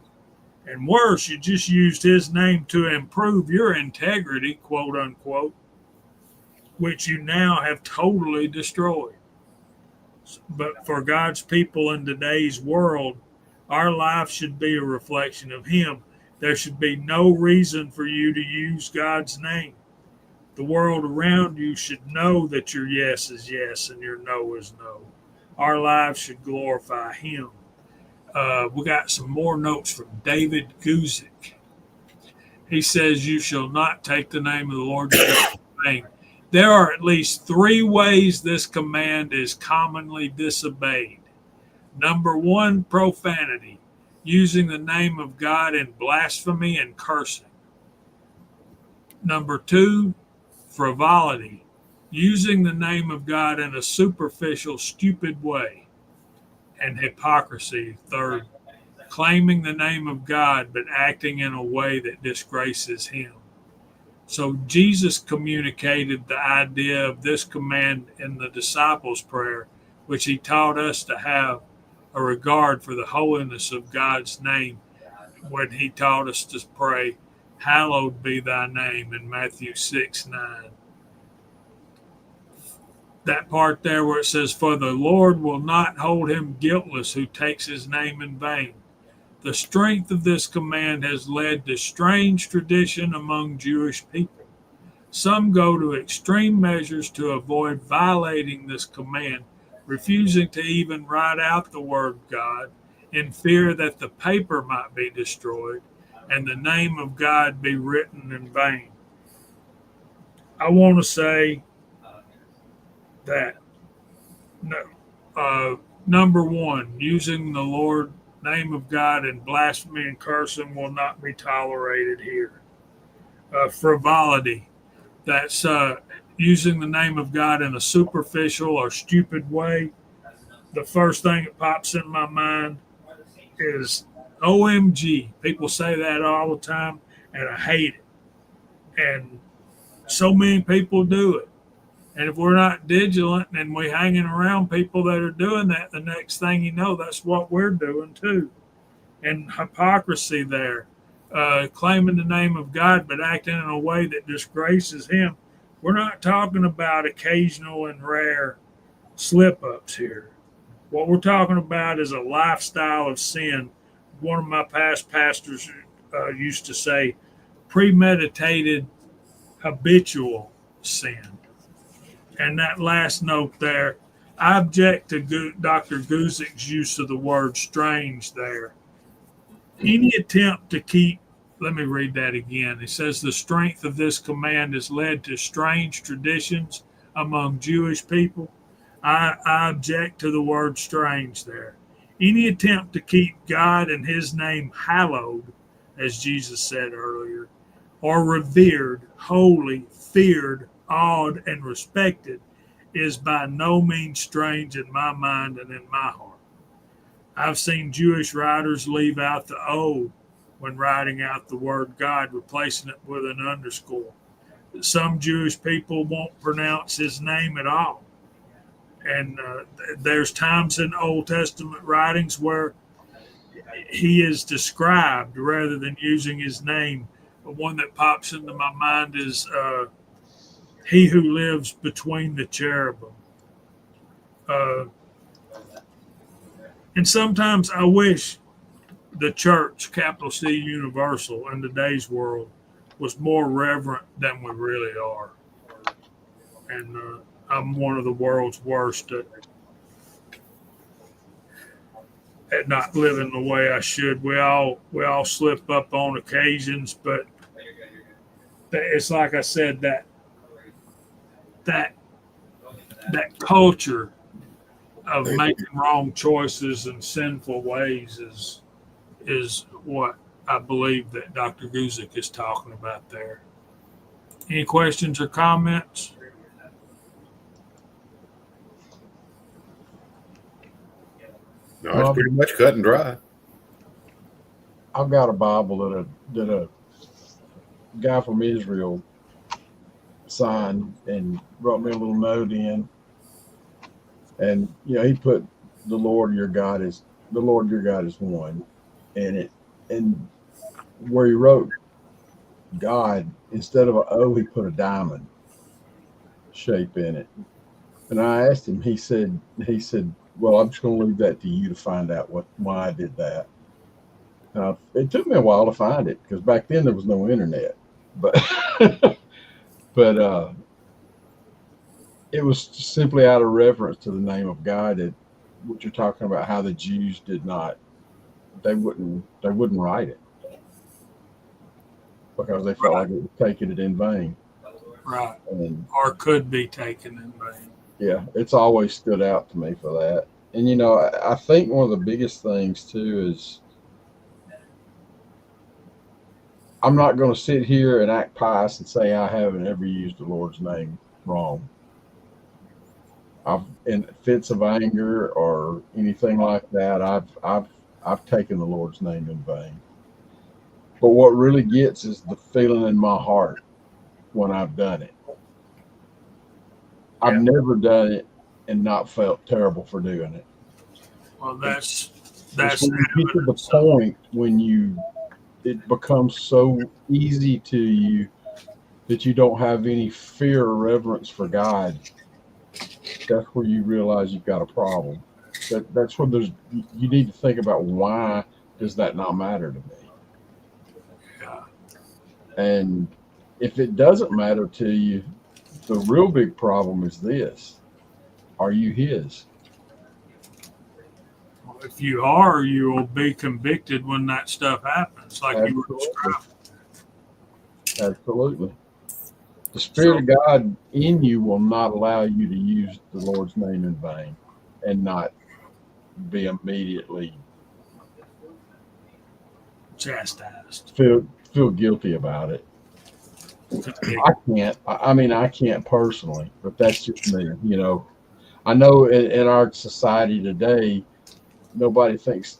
And worse, you just used his name to improve your integrity, quote unquote, which you now have totally destroyed. But for God's people in today's world, our life should be a reflection of him. There should be no reason for you to use God's name. The world around you should know that your yes is yes and your no is no. Our lives should glorify him. We got some more notes from David Guzik. He says, "You shall not take the name of the Lord your God in vain." There are at least 3 ways this command is commonly disobeyed. Number 1, profanity, using the name of God in blasphemy and cursing. Number 2, frivolity, using the name of God in a superficial, stupid way. And hypocrisy, 3rd, claiming the name of God but acting in a way that disgraces him. So Jesus communicated the idea of this command in the disciples' prayer, which he taught us to have a regard for the holiness of God's name when he taught us to pray, hallowed be thy name, in Matthew 6:9. That part there where it says, for the Lord will not hold him guiltless who takes his name in vain. The strength of this command has led to strange tradition among Jewish people. Some go to extreme measures to avoid violating this command, refusing to even write out the word God in fear that the paper might be destroyed and the name of God be written in vain. I want to say that number 1, using the Lord name of God in blasphemy and cursing will not be tolerated here. Frivolity, that's using the name of God in a superficial or stupid way. The first thing that pops in my mind is OMG. People say that all the time, and I hate it. And so many people do it. And if we're not vigilant and we're hanging around people that are doing that, the next thing you know, that's what we're doing too. And hypocrisy there, claiming the name of God but acting in a way that disgraces him. We're not talking about occasional and rare slip-ups here. What we're talking about is a lifestyle of sin. One of my past pastors used to say, premeditated, habitual sin. And that last note there, I object to Dr. Guzik's use of the word strange there. Any attempt to keep, let me read that again. It says, the strength of this command has led to strange traditions among Jewish people. I object to the word strange there. Any attempt to keep God and his name hallowed, as Jesus said earlier, or revered, holy, feared, awed, and respected is by no means strange in my mind and in my heart. I've seen Jewish writers leave out the O when writing out the word God, replacing it with an underscore. Some Jewish people won't pronounce his name at all. And there's times in Old Testament writings where he is described rather than using his name. The one that pops into my mind is he who lives between the cherubim. And sometimes I wish the church, capital C Universal, in today's world was more reverent than we really are. And I'm one of the world's worst at not living the way I should. We all slip up on occasions, but it's like I said, that culture of making wrong choices and sinful ways is what I believe that Dr. Guzik is talking about there. Any questions or comments? No, it's pretty much cut and dry. I've got a Bible that a guy from Israel signed and wrote me a little note in. And he put the Lord your God is one. And where he wrote God, instead of an O, he put a diamond shape in it. And I asked him, he said, well, I'm just going to leave that to you to find out why I did that. It took me a while to find it because back then there was no internet, but it was simply out of reverence to the name of God. That what you're talking about, how the Jews they wouldn't write it because they felt like it was taking it in vain. Right. Or could be taken in vain. Yeah, it's always stood out to me for that. And I think one of the biggest things too is I'm not going to sit here and act pious and say I haven't ever used the Lord's name wrong. I've in fits of anger or anything like that. I've taken the Lord's name in vain. But what really gets is the feeling in my heart when I've done it. I've never done it and not felt terrible for doing it. Well, It's that's when you get to the evidence of point when it becomes so easy to you that you don't have any fear or reverence for God. That's where you realize you've got a problem. That's when you need to think about, why does that not matter to me? yeah. And if it doesn't matter to you, the real big problem is this: are you His? If you are, you will be convicted when that stuff happens, like you were Absolutely. describing. Absolutely. The Spirit So, of God in you will not allow you to use the Lord's name in vain and not be immediately chastised. feel guilty about it. I can't. I mean, I can't personally, but that's just me. I know in our society today, nobody thinks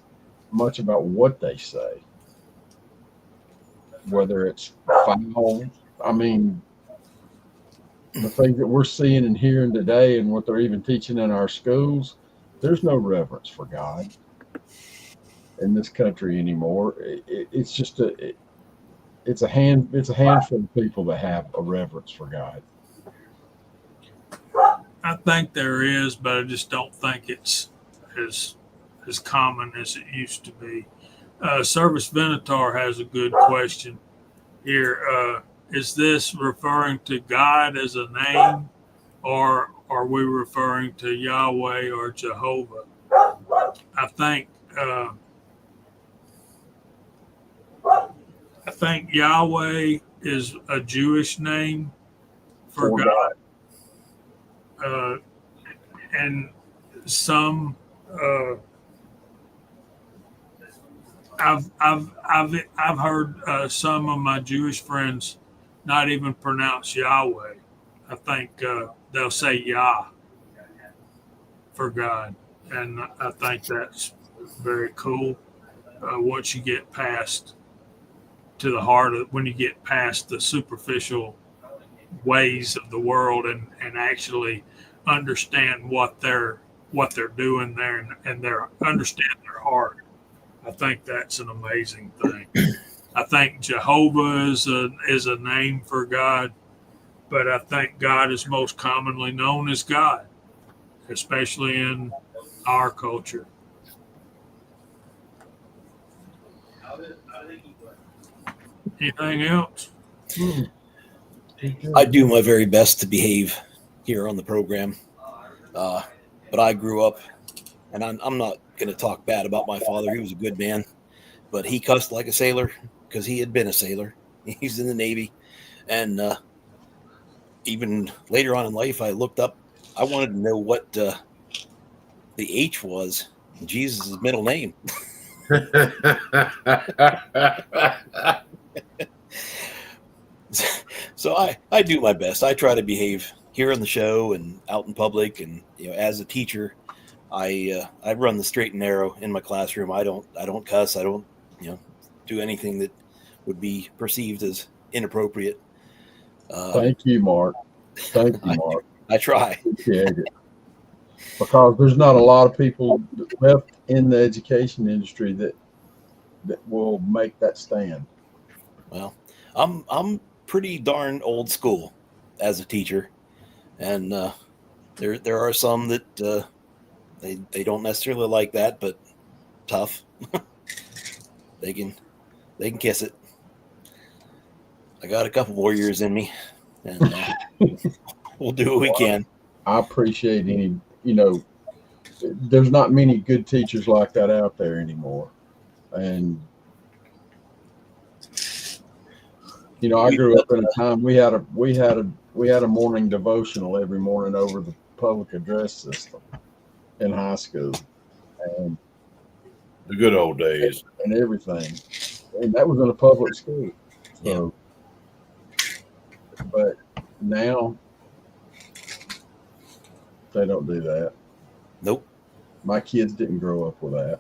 much about what they say, whether it's foul. I mean, the things that we're seeing and hearing today, and what they're even teaching in our schools, there's no reverence for God in this country anymore. It's just it's a handful of people that have a reverence for God. I think there is, but I just don't think it's as common as it used to be. Service Venator has a good question here. Is this referring to God as a name, or are we referring to Yahweh or Jehovah? I think uh, I think Yahweh is a Jewish name for For God, God. and some. I've heard some of my Jewish friends not even pronounce Yahweh. I think they'll say Yah for God, and I think that's very cool. Once you get past to the heart of, when you get past the superficial ways of the world, and actually understand what they're doing there, and their understand their heart. I think that's an amazing thing. I think Jehovah is a name for God, but I think God is most commonly known as God, especially in our culture. Anything else? I do my very best to behave here on the program, but I grew up, and I'm not going to talk bad about my father. He was a good man, but he cussed like a sailor because he had been a sailor. He's in the Navy, and even later on in life, I looked up. I wanted to know what the H was in Jesus' middle name. So I do my best. I try to behave here on the show and out in public, and as a teacher, I run the straight and narrow in my classroom. I don't cuss. I don't do anything that would be perceived as inappropriate. Thank you, Mark. Thank you, I, Mark. I try. Appreciate it. Because there's not a lot of people left in the education industry that will make that stand. Well, I'm pretty darn old school as a teacher, and there are some that they don't necessarily like that, but tough. they can kiss it. I got a couple more years in me, and we'll do what we can. I appreciate any. There's not many good teachers like that out there anymore, and I grew up in a time we had a morning devotional every morning over the public address system, in high school, and The good old days. everything, and that was in a public school. So, but now they don't do that. Nope. My kids didn't grow up with that.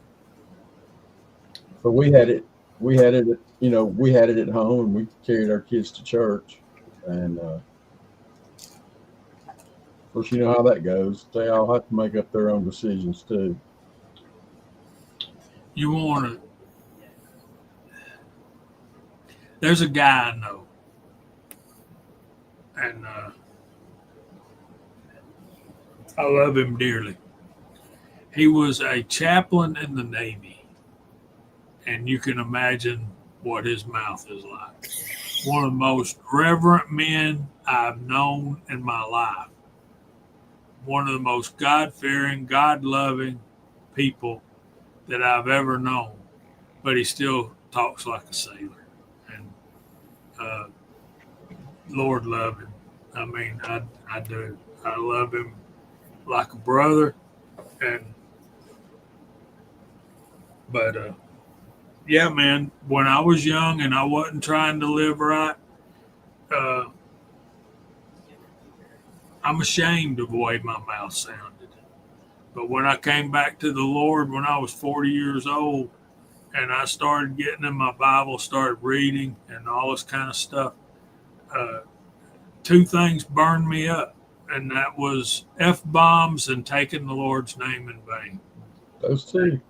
So we had it. We had it. We had it at home, and we carried our kids to church. And of course, you know how that goes. They all have to make up their own decisions too. You want to? There's a guy I know, and I love him dearly. He was a chaplain in the Navy, and you can imagine what his mouth is like. One of the most reverent men I've known in my life. One of the most God-fearing, God-loving people that I've ever known. But he still talks like a sailor. And Lord love him. I mean, I do. I love him like a brother. But yeah, man, when I was young and I wasn't trying to live right, I'm ashamed of the way my mouth sounded. But when I came back to the Lord when I was 40 years old and I started getting in my Bible, started reading and all this kind of stuff, two things burned me up. And that was F-bombs and taking the Lord's name in vain. Those two.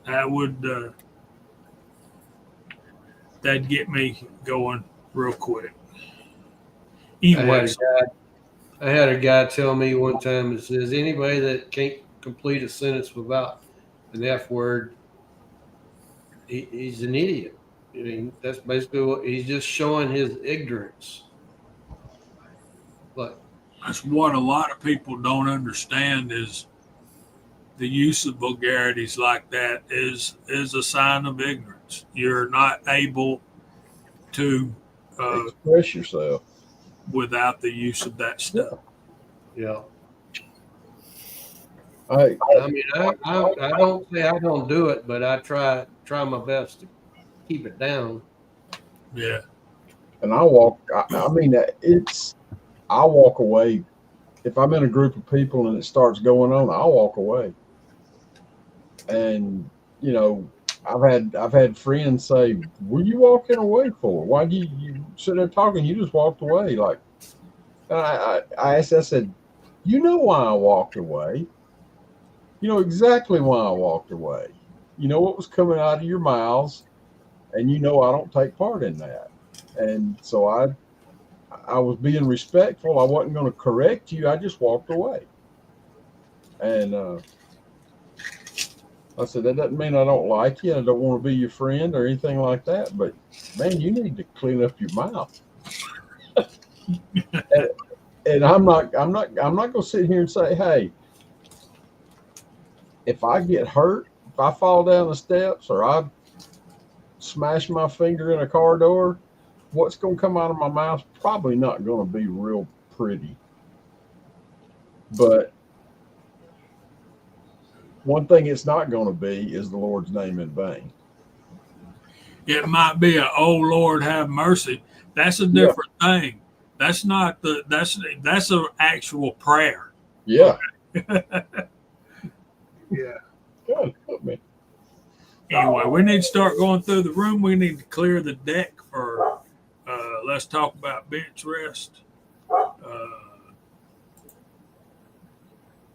That would, that'd get me going real quick. Anyway, I had a guy tell me one time, it says anybody that can't complete a sentence without an F word, he's an idiot. I mean, that's basically what he's just showing his ignorance. But that's what a lot of people don't understand is the use of vulgarities like that is a sign of ignorance. You're not able to express yourself without the use of that stuff. Yeah. I mean, I don't say I don't do it, but I try my best to keep it down. Yeah. And I walk. I mean, I walk away if I'm in a group of people and it starts going on. I'll walk away. And I've had friends say, "What are you walking away for? Why do you sit there talking? You just walked away." Like, I asked. I said, "You know why I walked away? You know exactly why I walked away. You know what was coming out of your mouths, and you know I don't take part in that. And so I was being respectful. I wasn't going to correct you. I just walked away. And I said, that doesn't mean I don't like you. I don't want to be your friend or anything like that. But man, you need to clean up your mouth." and I'm not going to sit here and say, "Hey, if I get hurt, if I fall down the steps or I smash my finger in a car door, what's going to come out of my mouth probably not going to be real pretty. But one thing it's not going to be is the Lord's name in vain." It might be "Oh Lord, have mercy." That's a different thing. That's not that's an actual prayer. Yeah. Yeah. God help me. Anyway, we need to start going through the room. We need to clear the deck for let's talk about bench rest.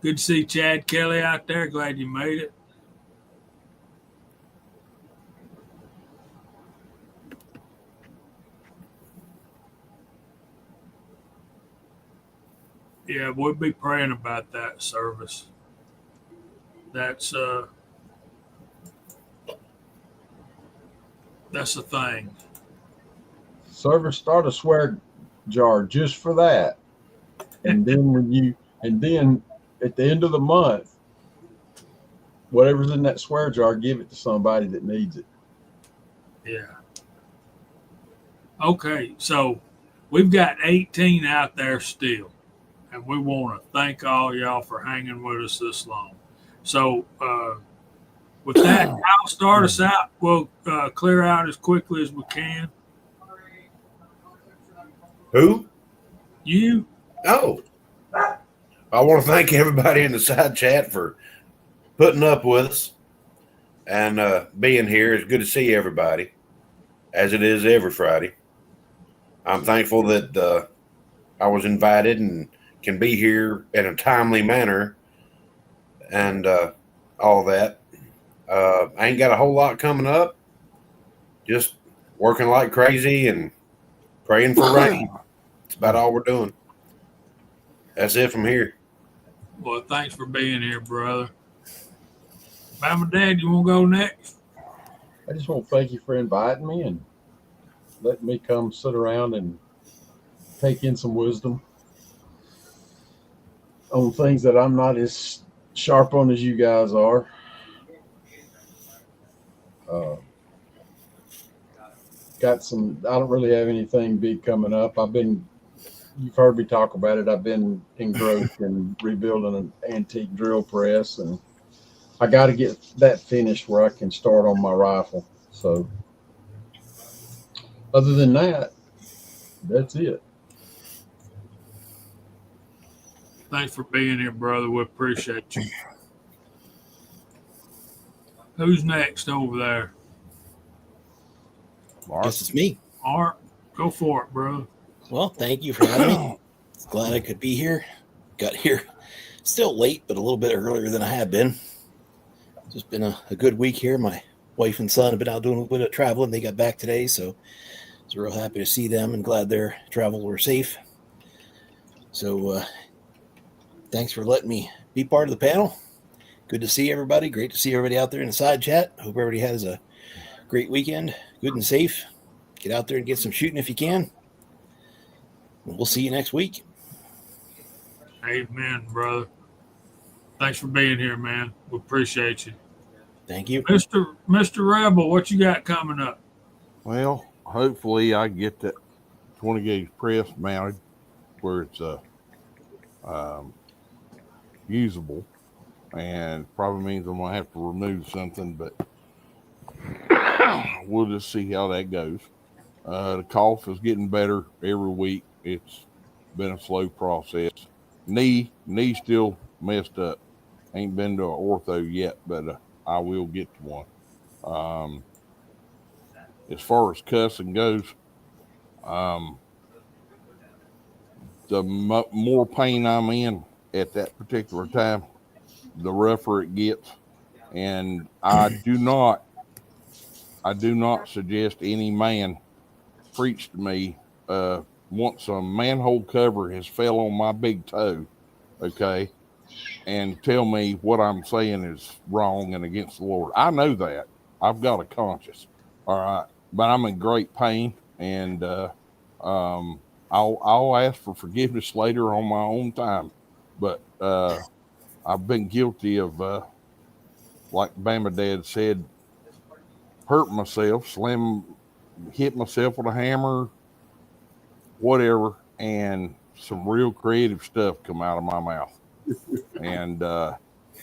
Good to see Chad Kelly out there. Glad you made it. Yeah, we'll be praying about that service. That's a thing. Service, start a swear jar just for that. And then then at the end of the month, whatever's in that swear jar, give it to somebody that needs it. Yeah. Okay, so we've got 18 out there still, and we want to thank all y'all for hanging with us this long. So with that, I'll start us out. We'll clear out as quickly as we can. Who? You? Oh, I want to thank everybody in the side chat for putting up with us and being here. It's good to see everybody, as it is every Friday. I'm thankful that I was invited and can be here in a timely manner and all that. I ain't got a whole lot coming up. Just working like crazy and praying for rain. That's about all we're doing. That's it from here. Well, thanks for being here, brother. Mama, Dad, you want to go next? I just want to thank you for inviting me and letting me come sit around and take in some wisdom on things that I'm not as sharp on as you guys are. Got some, I don't really have anything big coming up. You've heard me talk about it. I've been engrossed in rebuilding an antique drill press, and I got to get that finished where I can start on my rifle. So other than that, that's it. Thanks for being here, brother. We appreciate you. Who's next over there? Guess it's me. Art, go for it, brother. Well, thank you for having me. Glad I could be here. Got here still late, but a little bit earlier than I have been. Just been a good week here. My wife and son have been out doing a little bit of traveling. They got back today, so I was real happy to see them and glad their travel were safe. So thanks for letting me be part of the panel. Good to see everybody. Great to see everybody out there in the side chat. Hope everybody has a great weekend, good and safe. Get out there and get some shooting if you can. We'll see you next week. Amen, brother. Thanks for being here, man. We appreciate you. Thank you. Mr. Rebel, what you got coming up? Well, hopefully I get that 20 gauge press mounted where it's usable, and probably means I'm gonna have to remove something, but we'll just see how that goes. The cough is getting better every week. It's been a slow process. Knee still messed up. Ain't been to an ortho yet, but I will get to one. As far as cussing goes, the more pain I'm in at that particular time, the rougher it gets. And I do not suggest any man preach to me once a manhole cover has fell on my big toe, okay, and tell me what I'm saying is wrong and against the Lord. I know that. I've got a conscience, all right, but I'm in great pain, and I'll ask for forgiveness later on my own time. But I've been guilty of, like Bama Dad said, hurt myself, hit myself with a hammer, whatever, and some real creative stuff come out of my mouth. And I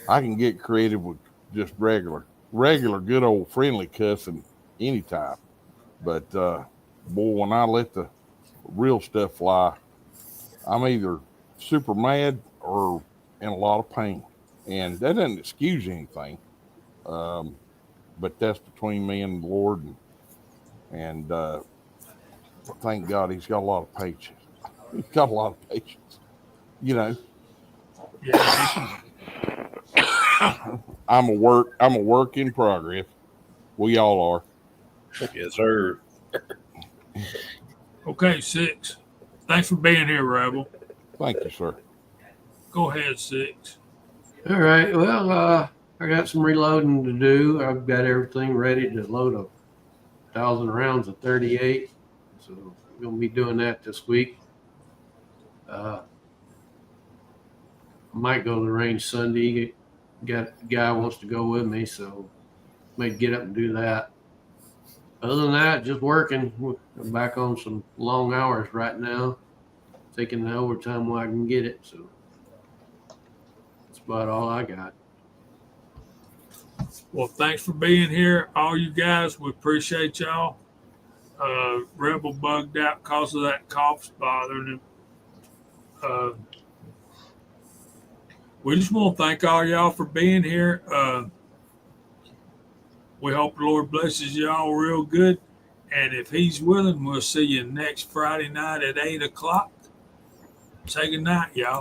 can get creative with just regular, good old friendly cussing anytime. But boy, when I let the real stuff fly, I'm either super mad or in a lot of pain. And that doesn't excuse anything. But that's between me and the Lord. And thank God he's got a lot of patience. He's got a lot of patience, you know. Yeah. I'm a work in progress. We all are. Yes, sir. Okay, 6. Thanks for being here, Rebel. Thank you, sir. Go ahead, 6. All right. Well, I got some reloading to do. I've got everything ready to load 1,000 rounds of 38. So I'm going to be doing that this week. I might go to the range Sunday. Got a guy wants to go with me, so might get up and do that. Other than that, just working. I'm back on some long hours right now, taking the overtime while I can get it. So that's about all I got. Well, thanks for being here, all you guys. We appreciate y'all. Rebel bugged out because of that cough's bothering him. We just want to thank all y'all for being here. We hope the Lord blesses y'all real good. And if He's willing, we'll see you next Friday night at 8 o'clock. Say good night, y'all.